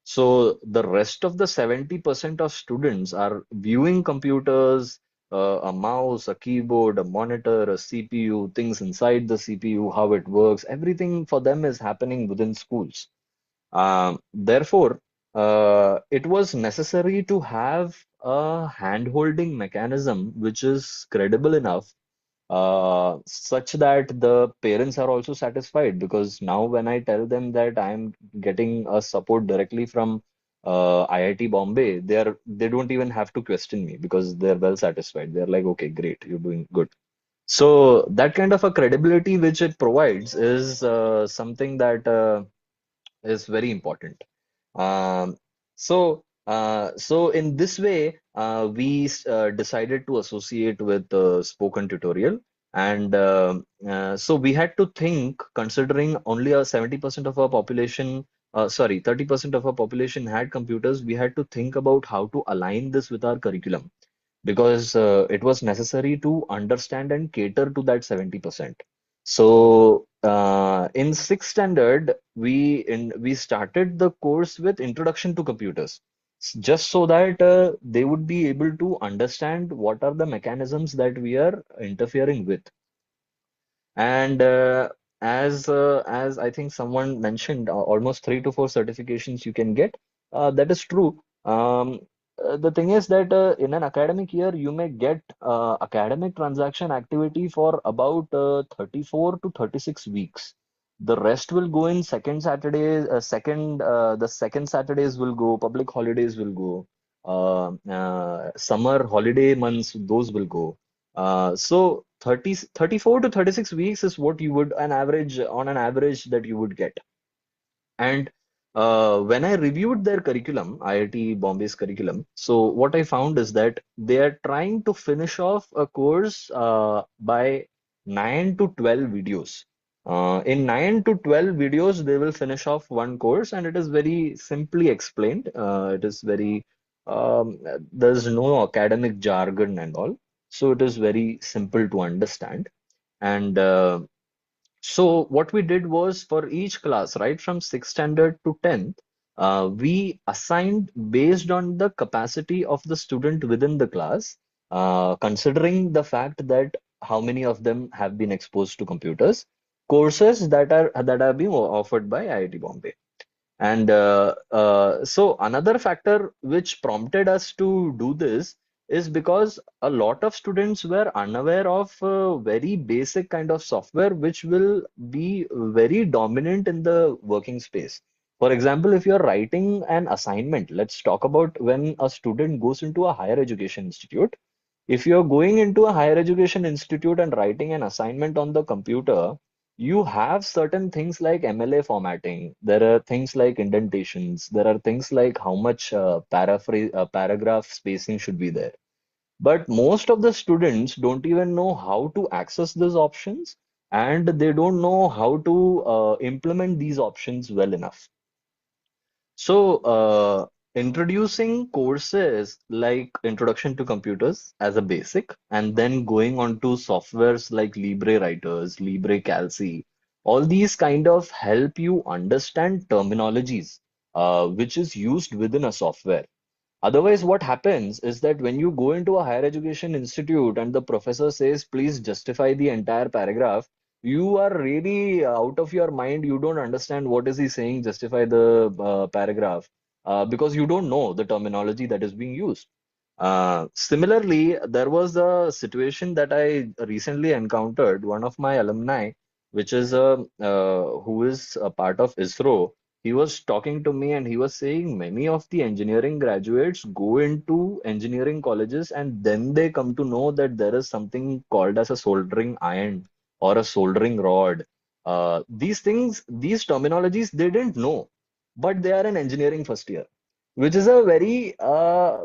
So the rest of the 70% of students are viewing computers, a mouse, a keyboard, a monitor, a CPU, things inside the CPU, how it works. Everything for them is happening within schools. Therefore, it was necessary to have a hand-holding mechanism which is credible enough, such that the parents are also satisfied. Because now, when I tell them that I'm getting a support directly from IIT Bombay, they don't even have to question me because they're well satisfied. They're like, okay, great, you're doing good. So that kind of a credibility which it provides is something that is very important. Um, so in this way, we decided to associate with spoken tutorial, and so we had to think, considering only 70% of our population, sorry, 30% of our population had computers. We had to think about how to align this with our curriculum, because it was necessary to understand and cater to that 70%. So in 6th standard, we started the course with Introduction to Computers, just so that they would be able to understand what are the mechanisms that we are interfering with. And as I think someone mentioned, almost 3 to 4 certifications you can get. That is true. The thing is that in an academic year, you may get academic transaction activity for about 34 to 36 weeks. The rest will go in second Saturdays, the second Saturdays will go, public holidays will go, summer holiday months, those will go. So 34 to 36 weeks is what you would on an average that you would get. And when I reviewed their curriculum, IIT Bombay's curriculum, so what I found is that they are trying to finish off a course by 9 to 12 videos. In 9 to 12 videos, they will finish off one course, and it is very simply explained. It is very, there's no academic jargon and all. So it is very simple to understand. And so what we did was, for each class, right from 6th standard to 10th, we assigned based on the capacity of the student within the class, considering the fact that how many of them have been exposed to computers, courses that are being offered by IIT Bombay. And so another factor which prompted us to do this is because a lot of students were unaware of very basic kind of software which will be very dominant in the working space. For example, if you're writing an assignment, let's talk about when a student goes into a higher education institute. If you're going into a higher education institute and writing an assignment on the computer, you have certain things like MLA formatting. There are things like indentations. There are things like how much paragraph spacing should be there. But most of the students don't even know how to access these options, and they don't know how to implement these options well enough. So, introducing courses like Introduction to Computers as a basic, and then going on to softwares like Libre Writers, Libre Calci, all these kind of help you understand terminologies, which is used within a software. Otherwise, what happens is that when you go into a higher education institute and the professor says, please justify the entire paragraph, you are really out of your mind. You don't understand what is he saying, justify the paragraph, because you don't know the terminology that is being used. Similarly, there was a situation that I recently encountered. One of my alumni, which is who is a part of ISRO, He was talking to me and he was saying many of the engineering graduates go into engineering colleges and then they come to know that there is something called as a soldering iron or a soldering rod. These things, these terminologies, they didn't know, but they are in engineering first year, which is a very,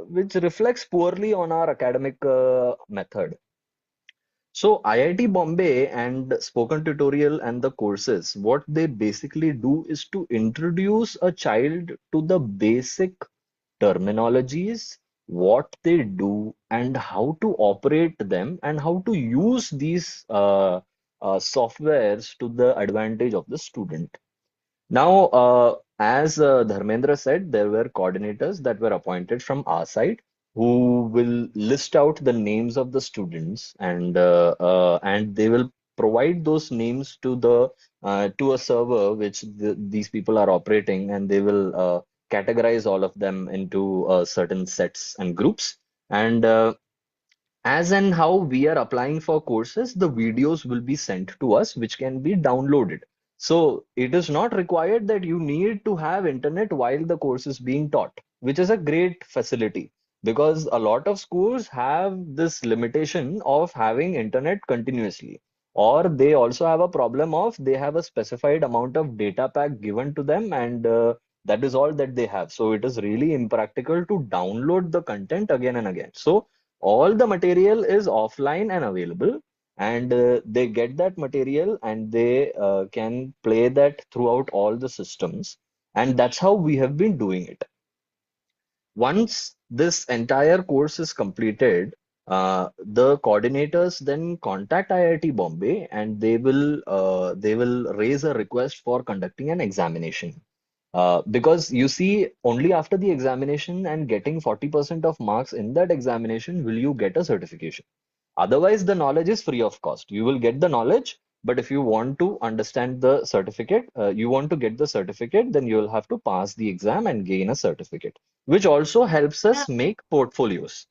which reflects poorly on our academic method. So IIT Bombay and Spoken Tutorial and the courses, what they basically do is to introduce a child to the basic terminologies, what they do, and how to operate them, and how to use these softwares to the advantage of the student. Now, as Dharmendra said, there were coordinators that were appointed from our side who will list out the names of the students, and they will provide those names to the to a server which these people are operating, and they will categorize all of them into certain sets and groups. And as and how we are applying for courses, the videos will be sent to us, which can be downloaded. So it is not required that you need to have internet while the course is being taught, which is a great facility because a lot of schools have this limitation of having internet continuously. Or they also have a problem of they have a specified amount of data pack given to them, and that is all that they have. So it is really impractical to download the content again and again. So all the material is offline and available, and they get that material and they can play that throughout all the systems, and that's how we have been doing it. Once this entire course is completed, the coordinators then contact IIT Bombay and they will raise a request for conducting an examination. Because you see, only after the examination and getting 40% of marks in that examination will you get a certification. Otherwise, the knowledge is free of cost. You will get the knowledge, but if you want to understand the certificate, you want to get the certificate, then you will have to pass the exam and gain a certificate, which also helps Uh, us make portfolios.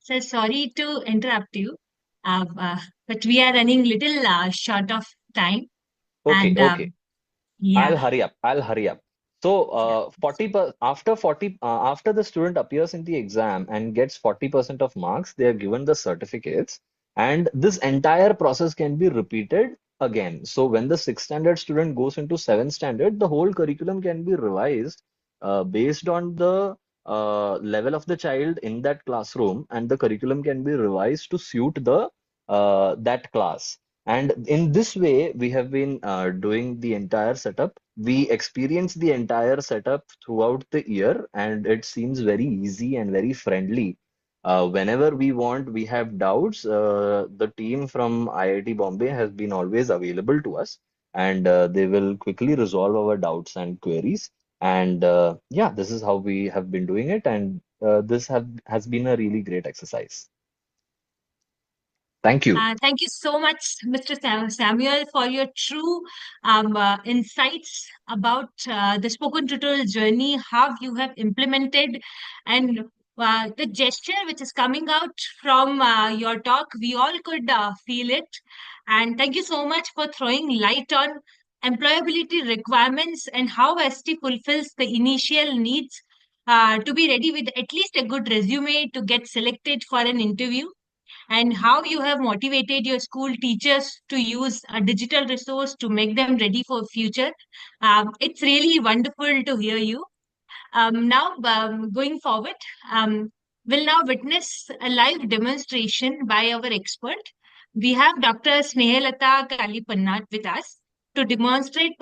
So sorry to interrupt you, but we are running little short of time, Okay, and okay. yeah, I'll hurry up. I'll hurry up. So, yeah. 40 after the student appears in the exam and gets 40% of marks, they are given the certificates, and this entire process can be repeated again. So, when the sixth standard student goes into seventh standard, the whole curriculum can be revised based on the level of the child in that classroom, and the curriculum can be revised to suit the that class. And in this way, we have been doing the entire setup. We experience the entire setup throughout the year, and it seems very easy and very friendly. Whenever we want, we have doubts. The team from IIT Bombay has been always available to us, and they will quickly resolve our doubts and queries. And yeah, this is how we have been doing it, and has been a really great exercise. Thank you. Thank you so much, Mr. Samuel, for your true insights about the spoken tutorial journey, how you have implemented, and the gesture which is coming out from your talk. We all could feel it. And thank you so much for throwing light on employability requirements and how ST fulfills the initial needs to be ready with at least a good resume to get selected for an interview, and how you have motivated your school teachers to use a digital resource to make them ready for future. It's really wonderful to hear you. Now, going forward, we'll now witness a live demonstration by our expert. We have Dr. Snehalata Kalipannat with us to demonstrate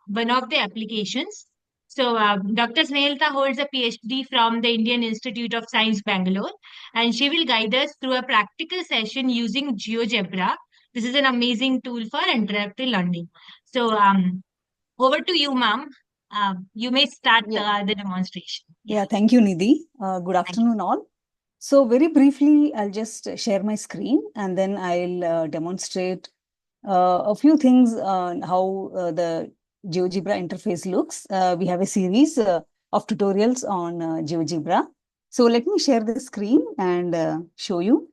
one of the applications. So, Dr. Snehalata holds a PhD from the Indian Institute of Science, Bangalore, and she will guide us through a practical session using GeoGebra. This is an amazing tool for interactive learning. So, over to you, ma'am. You may start Yeah. the demonstration. Yeah, thank you, Nidhi. Good Thank you. afternoon, all. So very briefly, I'll just share my screen and then I'll demonstrate a few things on how the GeoGebra interface looks. We have a series of tutorials on GeoGebra. So let me share the screen and show you.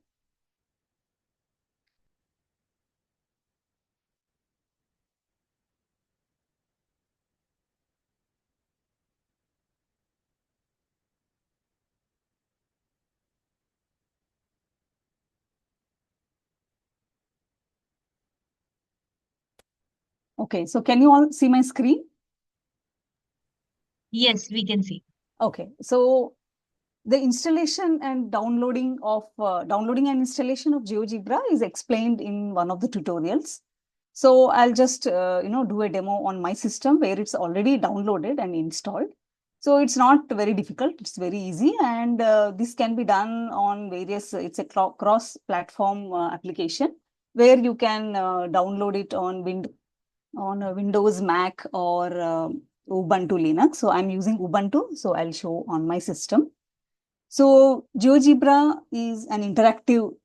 Okay, so can you all see my screen? Yes, we can see. Okay, so the installation and downloading and installation of GeoGebra is explained in one of the tutorials. So I'll just do a demo on my system where it's already downloaded and installed. So it's not very difficult, it's very easy, and this can be done on various, it's a cross-platform application where you can download it on Windows, Mac, or Ubuntu Linux. So I'm using Ubuntu, so I'll show on my system. So GeoGebra is an interactive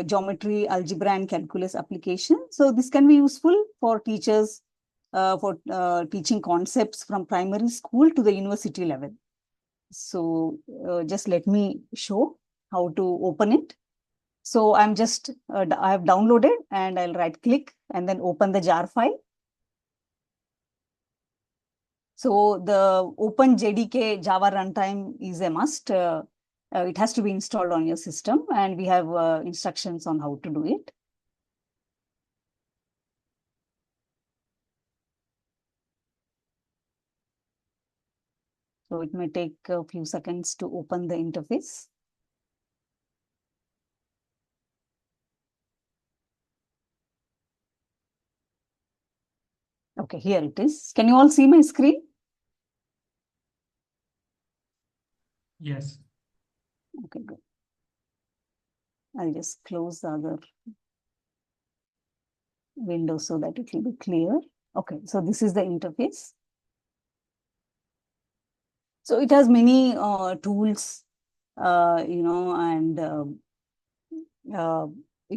geometry, algebra, and calculus application. So this can be useful for teachers for teaching concepts from primary school to the university level. So just let me show how to open it. So I have downloaded, and I'll right click and then open the jar file. So the Open JDK Java runtime is a must. It has to be installed on your system, and we have instructions on how to do it. So it may take a few seconds to open the interface. Okay, here it is. Can you all see my screen? Yes. Okay, good. I'll just close the other window so that it will be clear. Okay, so this is the interface. So it has many tools, and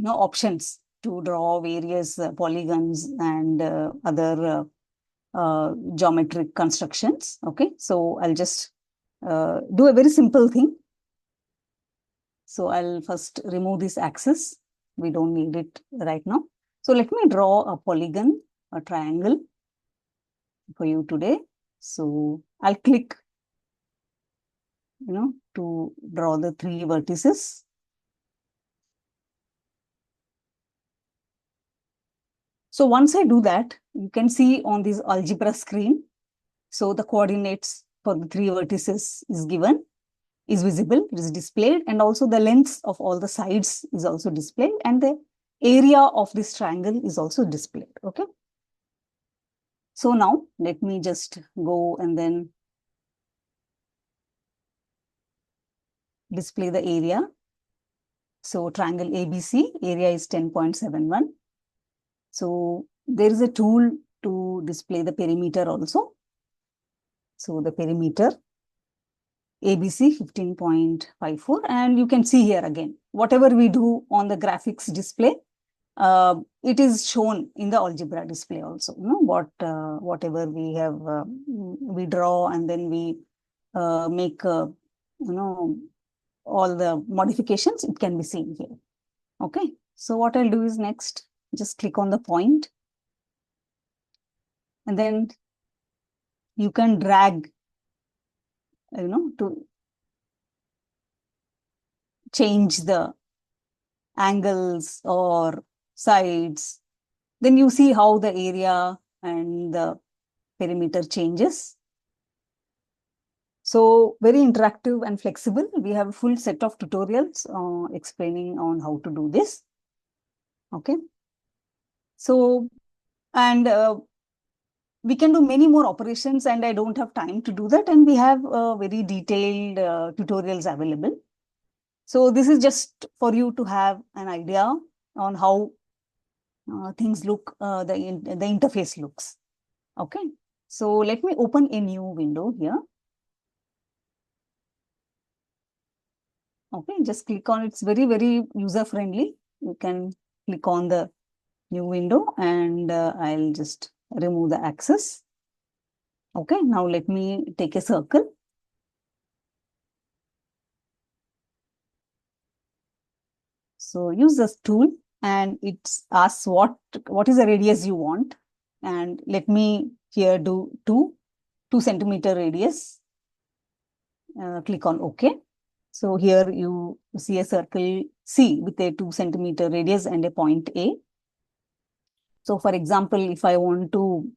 options to draw various polygons and other geometric constructions. Okay, so I'll just do a very simple thing. So I'll first remove this axis. We don't need it right now. So let me draw a polygon, a triangle for you today. So I'll click, to draw the 3 vertices. So once I do that, you can see on this algebra screen. So the coordinates for the 3 vertices is given, is visible, it is displayed, and also the lengths of all the sides is also displayed, and the area of this triangle is also displayed. Okay. So now let me just go and then display the area. So triangle ABC, area is 10.71. So there is a tool to display the perimeter also. So the perimeter ABC 15.54, and you can see here again, whatever we do on the graphics display, it is shown in the algebra display also. Whatever we have, we draw, and then we make, all the modifications, it can be seen here. Okay, so what I'll do is next, just click on the point, and then you can drag, to change the angles or sides. Then you see how the area and the perimeter changes. So very interactive and flexible. We have a full set of tutorials explaining on how to do this. Okay. So, and we can do many more operations, and I don't have time to do that. And we have very detailed tutorials available. So this is just for you to have an idea on how things look, the interface looks. Okay. So let me open a new window here. Okay, just click on it. It's very, very user friendly. You can click on the new window, and I'll just remove the axis. Okay, now let me take a circle. So use this tool, and it asks what is the radius you want. And let me here do 2 centimeter radius. Click on OK. So here you see a circle C with a 2 centimeter radius and a point A. So for example, if I want to,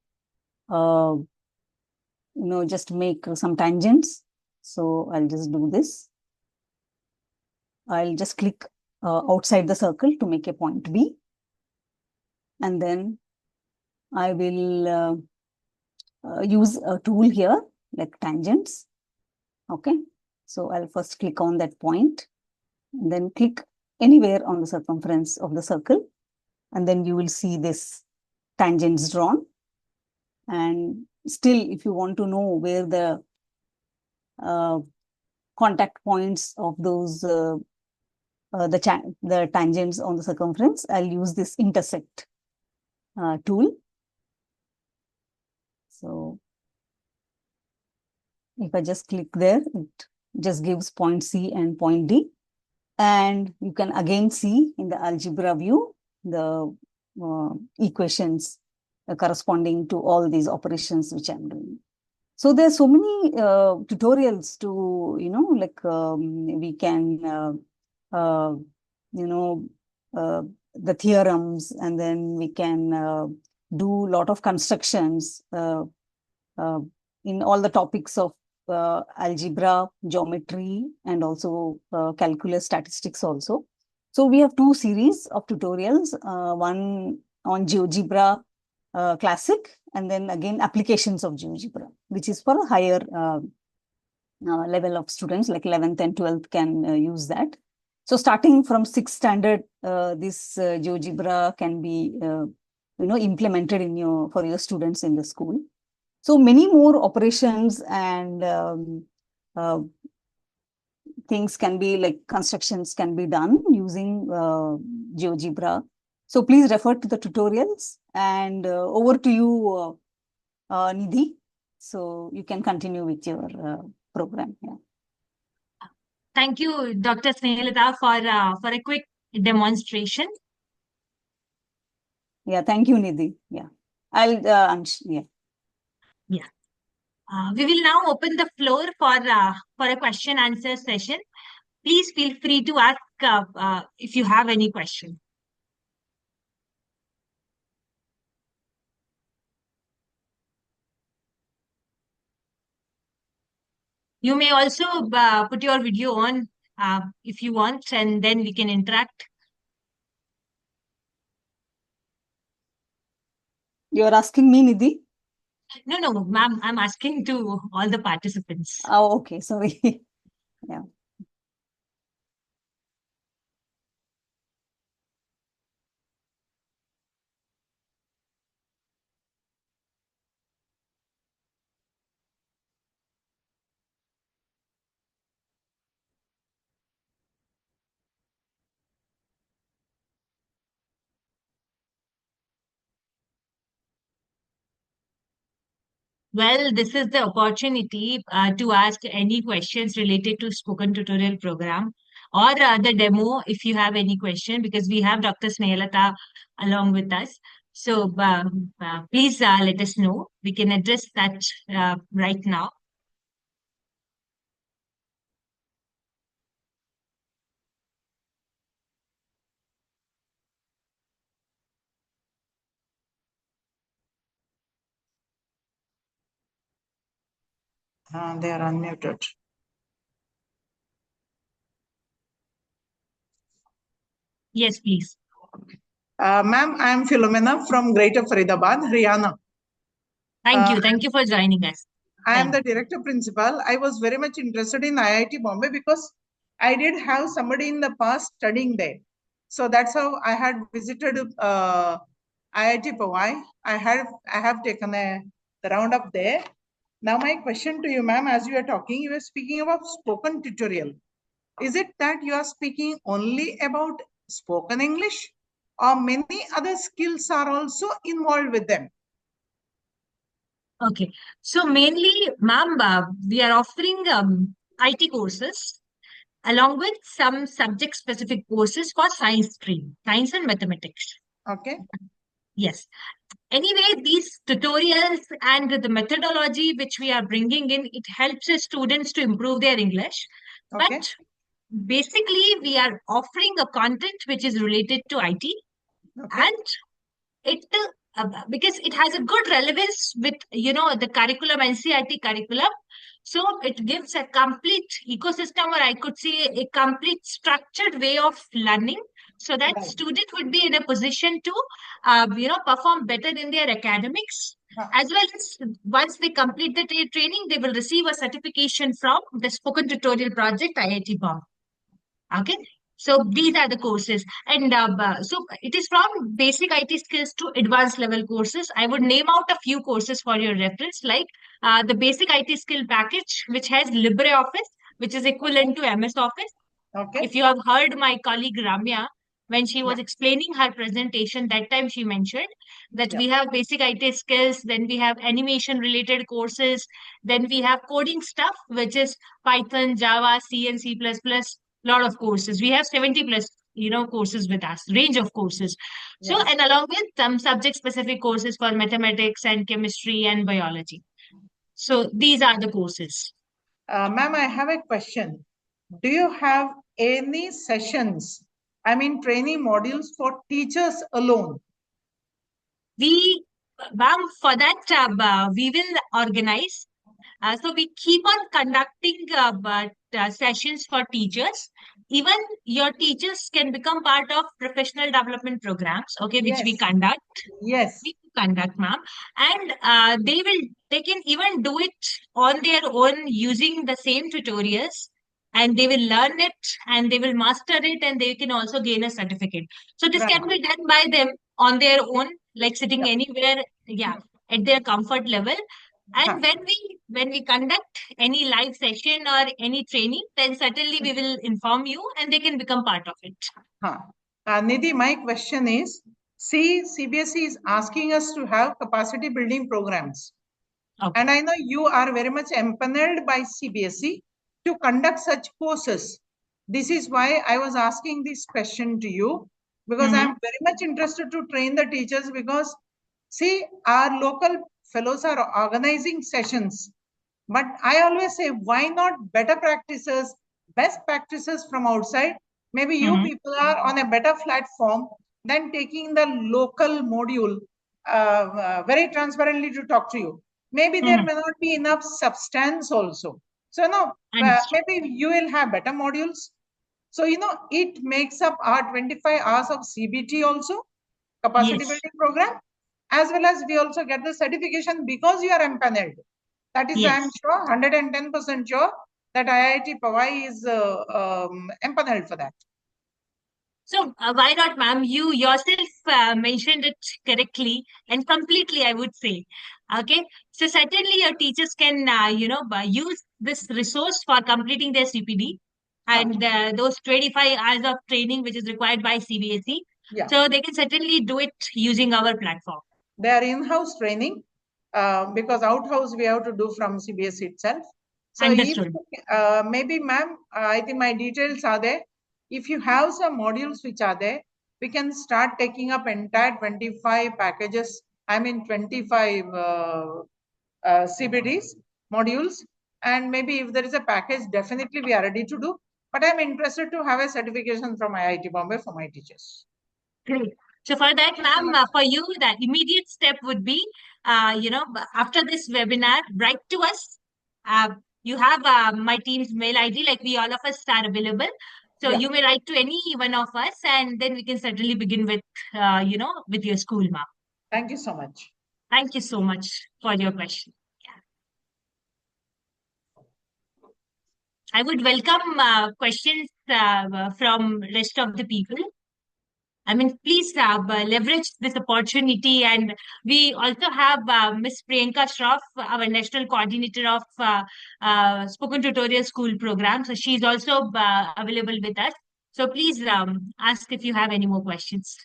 just make some tangents. So I'll just do this. I'll just click outside the circle to make a point B. And then I will use a tool here like tangents. Okay. So I'll first click on that point and then click anywhere on the circumference of the circle. And then you will see this tangents drawn. And still, if you want to know where the contact points of those the tangents on the circumference, I'll use this intersect tool. So if I just click there, it just gives point C and point D. And you can again see in the algebra view the equations corresponding to all these operations which I'm doing. So there's so many tutorials to, we can, the theorems, and then we can do a lot of constructions in all the topics of algebra, geometry, and also calculus, statistics also. So we have two series of tutorials, one on GeoGebra Classic, and then again applications of GeoGebra, which is for a higher level of students, like 11th and 12th can use that. So starting from 6th standard, this GeoGebra can be implemented in for your students in the school. So many more operations and things can be, like constructions can be done using GeoGebra. So please refer to the tutorials, and over to you, Nidhi. So you can continue with your program. Yeah. Thank you, Dr. Snehalata, for a quick demonstration. Yeah, thank you, Nidhi. Yeah, yeah. Yeah. We will now open the floor for a question answer session. Please feel free to ask if you have any question. You may also put your video on if you want, and then we can interact. You're asking me, Nidhi? No, ma'am, I'm asking to all the participants. Oh, okay, sorry. Yeah. Well, this is the opportunity to ask any questions related to spoken tutorial program or the demo if you have any question, because we have Dr. Snehalata along with us. So please let us know. We can address that right now. They are unmuted. Yes, please. Ma'am, I am Philomena from Greater Faridabad, Haryana. Thank you for joining us. I am the director principal. I was very much interested in IIT Bombay because I did have somebody in the past studying there. So that's how I had visited IIT Powai. I have taken the round up there. Now my question to you, ma'am, as you are talking, you are speaking about spoken tutorial. Is it that you are speaking only about spoken English, or many other skills are also involved with them? Okay. So mainly, ma'am, we are offering IT courses along with some subject-specific courses for science stream, science and mathematics. Okay. Yes. Anyway, these tutorials and the methodology which we are bringing in, it helps the students to improve their English. Okay. But basically, we are offering a content which is related to IT. Okay. And it because it has a good relevance with the curriculum, NCERT curriculum. So it gives a complete ecosystem, or I could say a complete structured way of learning, so that Right. student would be in a position to perform better in their academics, Huh. as well as once they complete the training, they will receive a certification from the spoken tutorial project IIT Bombay. Okay, so these are the courses, and so it is from basic IT skills to advanced level courses. I would name out a few courses for your reference, like the basic IT skill package, which has LibreOffice, which is equivalent to MS Office. Okay. If you have heard my colleague Ramya, when she was Yeah. explaining her presentation, that time she mentioned that Yeah. we have basic IT skills, then we have animation related courses, then we have coding stuff, which is Python, Java, C and C++, lot of courses. We have 70 plus, courses with us, range of courses. So, Yes. and along with some subject specific courses for mathematics and chemistry and biology. So these are the courses. Ma'am, I have a question. Do you have any sessions, I mean training modules for teachers alone? We, ma'am, for that, we will organize. So we keep on conducting sessions for teachers. Even your teachers can become part of professional development programs, okay, which we Yes. conduct. Yes. We conduct, ma'am, and they can even do it on their own using the same tutorials, and they will learn it and they will master it, and they can also gain a certificate. So this Right. can be done by them on their own, like sitting Yeah. anywhere, at their comfort level. Huh. And when we conduct any live session or any training, then certainly we will inform you and they can become part of it. Huh. Nidhi, my question is, see, CBSE is asking us to have capacity building programs. Okay. And I know you are very much empaneled by CBSE to conduct such courses. This is why I was asking this question to you, because I'm very much interested to train the teachers, because see, our local fellows are organizing sessions. But I always say, why not better practices, best practices from outside? Maybe you people are on a better platform than taking the local module very transparently to talk to you. Maybe there may not be enough substance also. So, no, maybe you will have better modules. So, it makes up our 25 hours of CBT also, capacity Yes. building program, as well as we also get the certification because you are empaneled. That is, Yes. I'm sure, 110% sure that IIT Powai is empaneled for that. So why not, ma'am? You yourself mentioned it correctly and completely, I would say. Okay. So certainly your teachers can, use this resource for completing their CPD and those 25 hours of training which is required by CBSE. Yeah. So they can certainly do it using our platform. They are in-house training because out-house we have to do from CBSE itself. So Understood. if, maybe ma'am, I think my details are there. If you have some modules which are there, we can start taking up entire 25 packages. I mean 25 CBDs modules. And maybe if there is a package, definitely we are ready to do. But I'm interested to have a certification from IIT Bombay for my teachers. Great. So for that, ma'am, for you, the immediate step would be, after this webinar, write to us. You have my team's mail ID, like we all of us are available. So Yeah. you may write to any one of us, and then we can certainly begin with, with your school, ma'am. Thank you so much. Thank you so much for your question. Yeah. I would welcome questions from rest of the people. I mean, please leverage this opportunity. And we also have Ms. Priyanka Shroff, our national coordinator of Spoken Tutorial School program. So she's also available with us. So please ask if you have any more questions.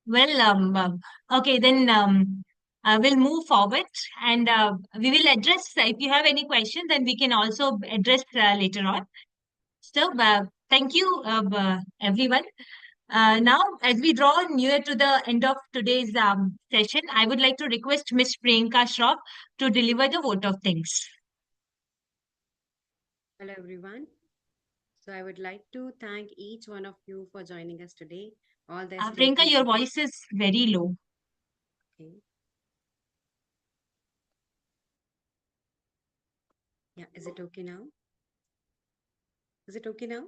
Well, okay, then we'll move forward and we will address, if you have any questions, then we can also address later on. So Thank you, everyone. Now, as we draw near to the end of today's session, I would like to request Ms. Priyanka Shroff to deliver the vote of thanks. Hello, everyone. So I would like to thank each one of you for joining us today. All the esteemed Priyanka, your principals. voice is very low. Okay. Yeah, is it okay now? Is it okay now?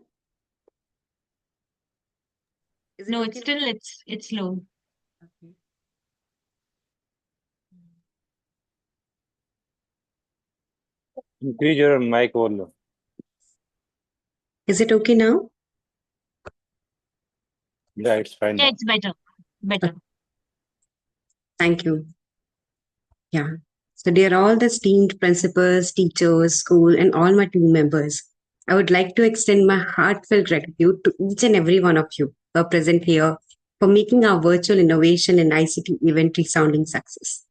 Is it No, okay? it's low. Okay. Increase your mic volume. Is it okay now? Yeah, it's fine Yeah, now. it's better. Better. Thank you. Yeah. So dear all the esteemed principals, teachers, school, and all my team members, I would like to extend my heartfelt gratitude to each and every one of you who are present here for making our virtual innovation and ICT event resounding success.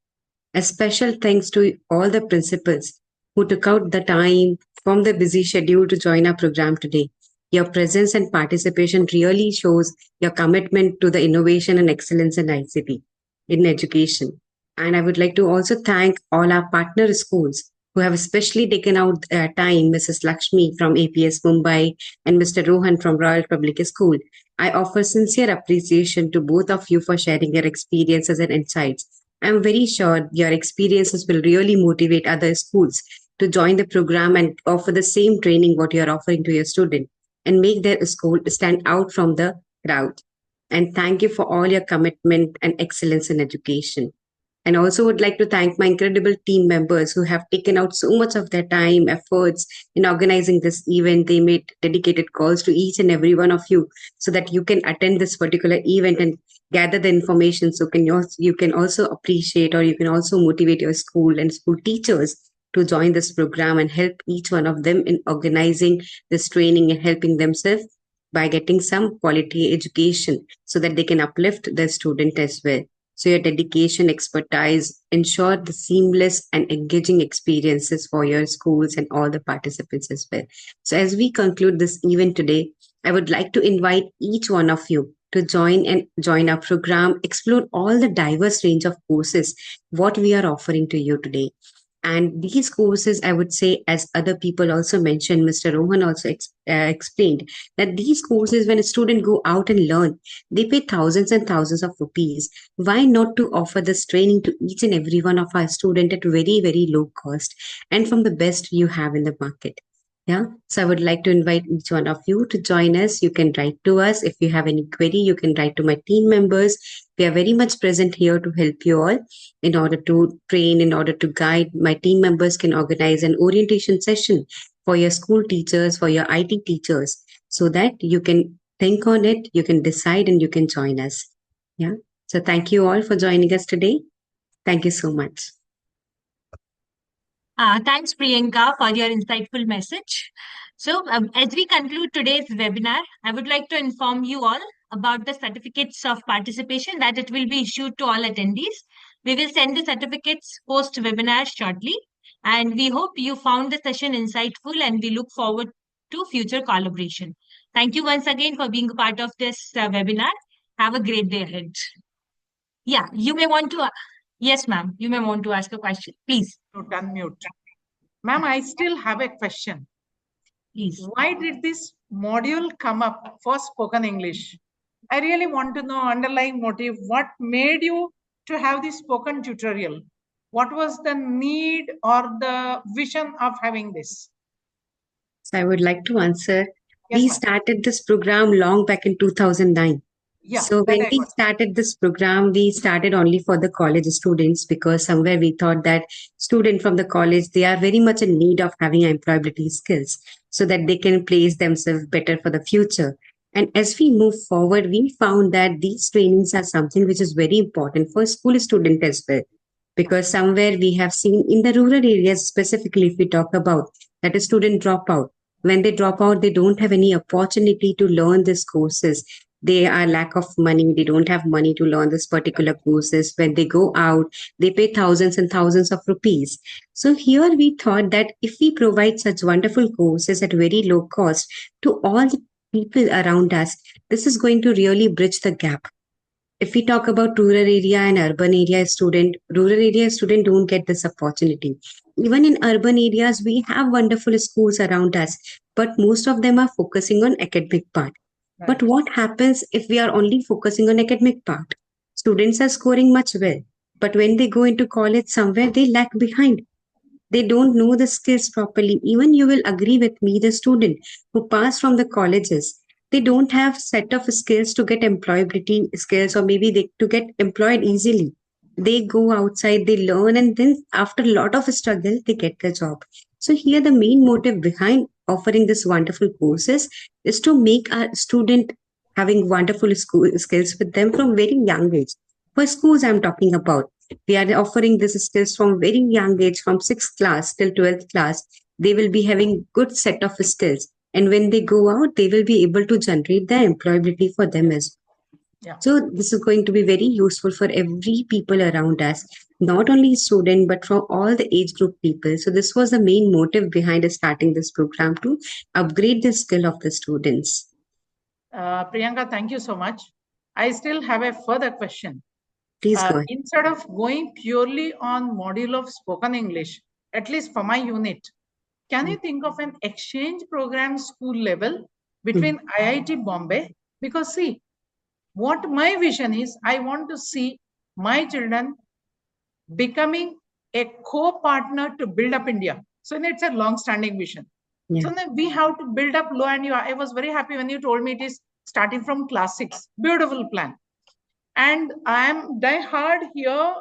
A special thanks to all the principals who took out the time from their busy schedule to join our program today. Your presence and participation really shows your commitment to the innovation and excellence in ICT in education. And I would like to also thank all our partner schools who have especially taken out time, Mrs. Lakshmi from APS Mumbai and Mr. Rohan from Royal Public School. I offer sincere appreciation to both of you for sharing your experiences and insights. I'm very sure your experiences will really motivate other schools to join the program and offer the same training what you're offering to your student and make their school stand out from the crowd. And thank you for all your commitment and excellence in education. And also would like to thank my incredible team members who have taken out so much of their time, efforts in organizing this event. They made dedicated calls to each and every one of you so that you can attend this particular event and gather the information. So you can also appreciate or you can also motivate your school and school teachers to join this program and help each one of them in organizing this training and helping themselves by getting some quality education so that they can uplift the student as well. So your dedication, expertise ensure the seamless and engaging experiences for your schools and all the participants as well. So as we conclude this event today, I would like to invite each one of you to join our program, explore all the diverse range of courses what we are offering to you today. And these courses, I would say, as other people also mentioned, Mr. Rohan also explained that these courses, when a student go out and learn, they pay thousands and thousands of rupees. Why not to offer this training to each and every one of our student at very, very low cost and from the best you have in the market? Yeah. So I would like to invite each one of you to join us. You can write to us. If you have any query, you can write to my team members. We are very much present here to help you all in order to train, in order to guide. My team members can organize an orientation session for your school teachers, for your IT teachers, so that you can think on it, you can decide, and you can join us. Yeah. So thank you all for joining us today. Thank you so much. Thanks, Priyanka, for your insightful message. So, as we conclude today's webinar, I would like to inform you all about the certificates of participation that it will be issued to all attendees. We will send the certificates post-webinar shortly, and we hope you found the session insightful, and we look forward to future collaboration. Thank you once again for being a part of this webinar. Have a great day ahead. Yeah, you may want to. Yes, ma'am. You may want to ask a question, please. Unmute. Ma'am, I still have a question. Please. Why did this module come up for spoken English? I really want to know underlying motive. What made you to have this spoken tutorial? What was the need or the vision of having this? So I would like to answer. Yes, We ma'am. started this program long back in 2009. Yeah, So that when I we got. started this program, we started only for the college students because somewhere we thought that students from the college, they are very much in need of having employability skills so that they can place themselves better for the future. And as we move forward, we found that these trainings are something which is very important for school student as well. Because somewhere we have seen in the rural areas, specifically if we talk about that a student drop out. When they drop out, they don't have any opportunity to learn these courses. They are lack of money. They don't have money to learn this particular courses. When they go out, they pay thousands and thousands of rupees. So here we thought that if we provide such wonderful courses at very low cost to all the people around us, this is going to really bridge the gap. If we talk about rural area and urban area rural area student don't get this opportunity. Even in urban areas, we have wonderful schools around us, but most of them are focusing on academic part. But what happens if we are only focusing on academic part? Students are scoring much well, but when they go into college somewhere, they lag behind. They don't know the skills properly. Even you will agree with me, the student who pass from the colleges, they don't have set of skills to get employability skills, or maybe they to get employed easily. They go outside, they learn, and then after a lot of struggle, they get the job. So here the main motive behind offering this wonderful courses is to make our student having wonderful school skills with them from very young age. For schools, I'm talking about, we are offering this skills from very young age, from 6th class till 12th class. They will be having good set of skills. And when they go out, they will be able to generate the employability for them as well. Yeah. So this is going to be very useful for every people around us, not only student, but from all the age group people. So this was the main motive behind us starting this program, to upgrade the skill of the students. Priyanka, thank you so much. I still have a further question. Please go ahead. Instead of going purely on module of spoken English, at least for my unit, can you think of an exchange program school level between IIT Bombay? Because see, what my vision is, I want to see my children becoming a co-partner to build up India. So it's a long-standing vision. Yeah. So then we have to build up low, and I was very happy when you told me it is starting from class 6. Beautiful plan. And I am die hard here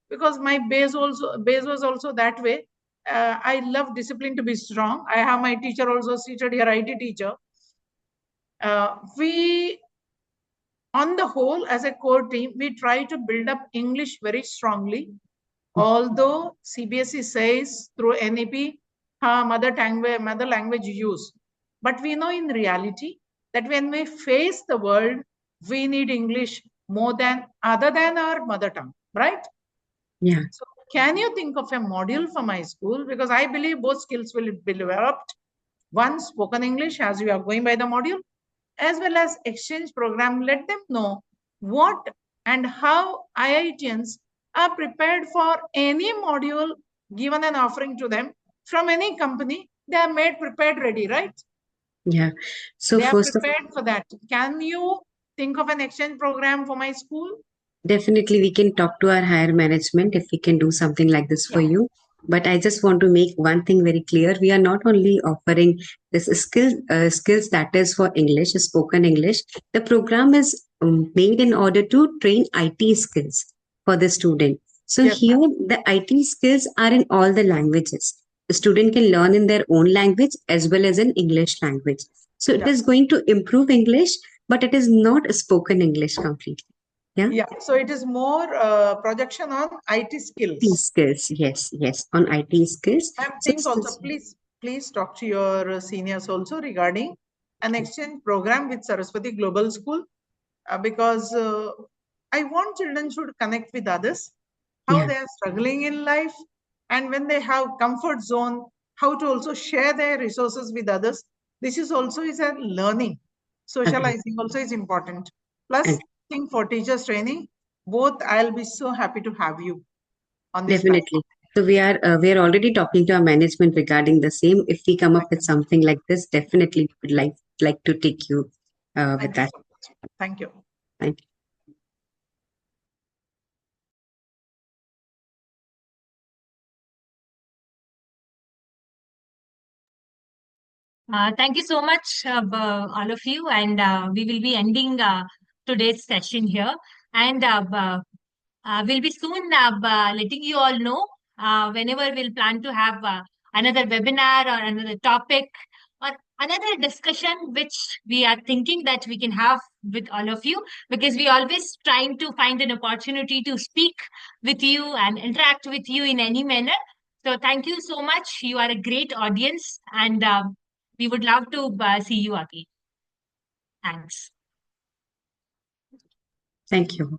because my base was also that way. I love discipline to be strong. I have my teacher also seated here, IT teacher. We, on the whole, as a core team, we try to build up English very strongly. Although CBSE says through NEP, mother language use. But we know in reality that when we face the world, we need English more than other than our mother tongue, right? Yeah. So can you think of a module for my school? Because I believe both skills will be developed. One, spoken English, as you are going by the module, as well as exchange program. Let them know what and how IITians are prepared for any module given an offering to them from any company. They are made prepared ready, right? Yeah. So they are first of prepared for that. Can you think of an exchange program for my school? Definitely, we can talk to our higher management if we can do something like this for you. But I just want to make one thing very clear. We are not only offering this skills that is for English, spoken English. The program is made in order to train IT skills for the student. So Yes, here, the IT skills are in all the languages. The student can learn in their own language as well as in English language. So it is going to improve English, but it is not spoken English completely. Yeah. So it is more projection on IT skills. IT skills, yes, on IT skills. I So think also, please talk to your seniors also regarding an exchange program with Saraswati Global School, because I want children should connect with others, how they are struggling in life, and when they have comfort zone, how to also share their resources with others. This is also is a learning. Socializing also is important. Plus, thing for teachers training, both I'll be so happy to have you on this platform. Definitely. So we are already talking to our management regarding the same. If we come up with something like this, definitely would like to take you with that. Thank you. Thank you. Thank you so much, all of you. And we will be ending today's session here. And we'll be soon letting you all know whenever we'll plan to have another webinar or another topic or another discussion, which we are thinking that we can have with all of you, because we always trying to find an opportunity to speak with you and interact with you in any manner. So thank you so much. You are a great audience, and we would love to see you again. Thanks. Thank you.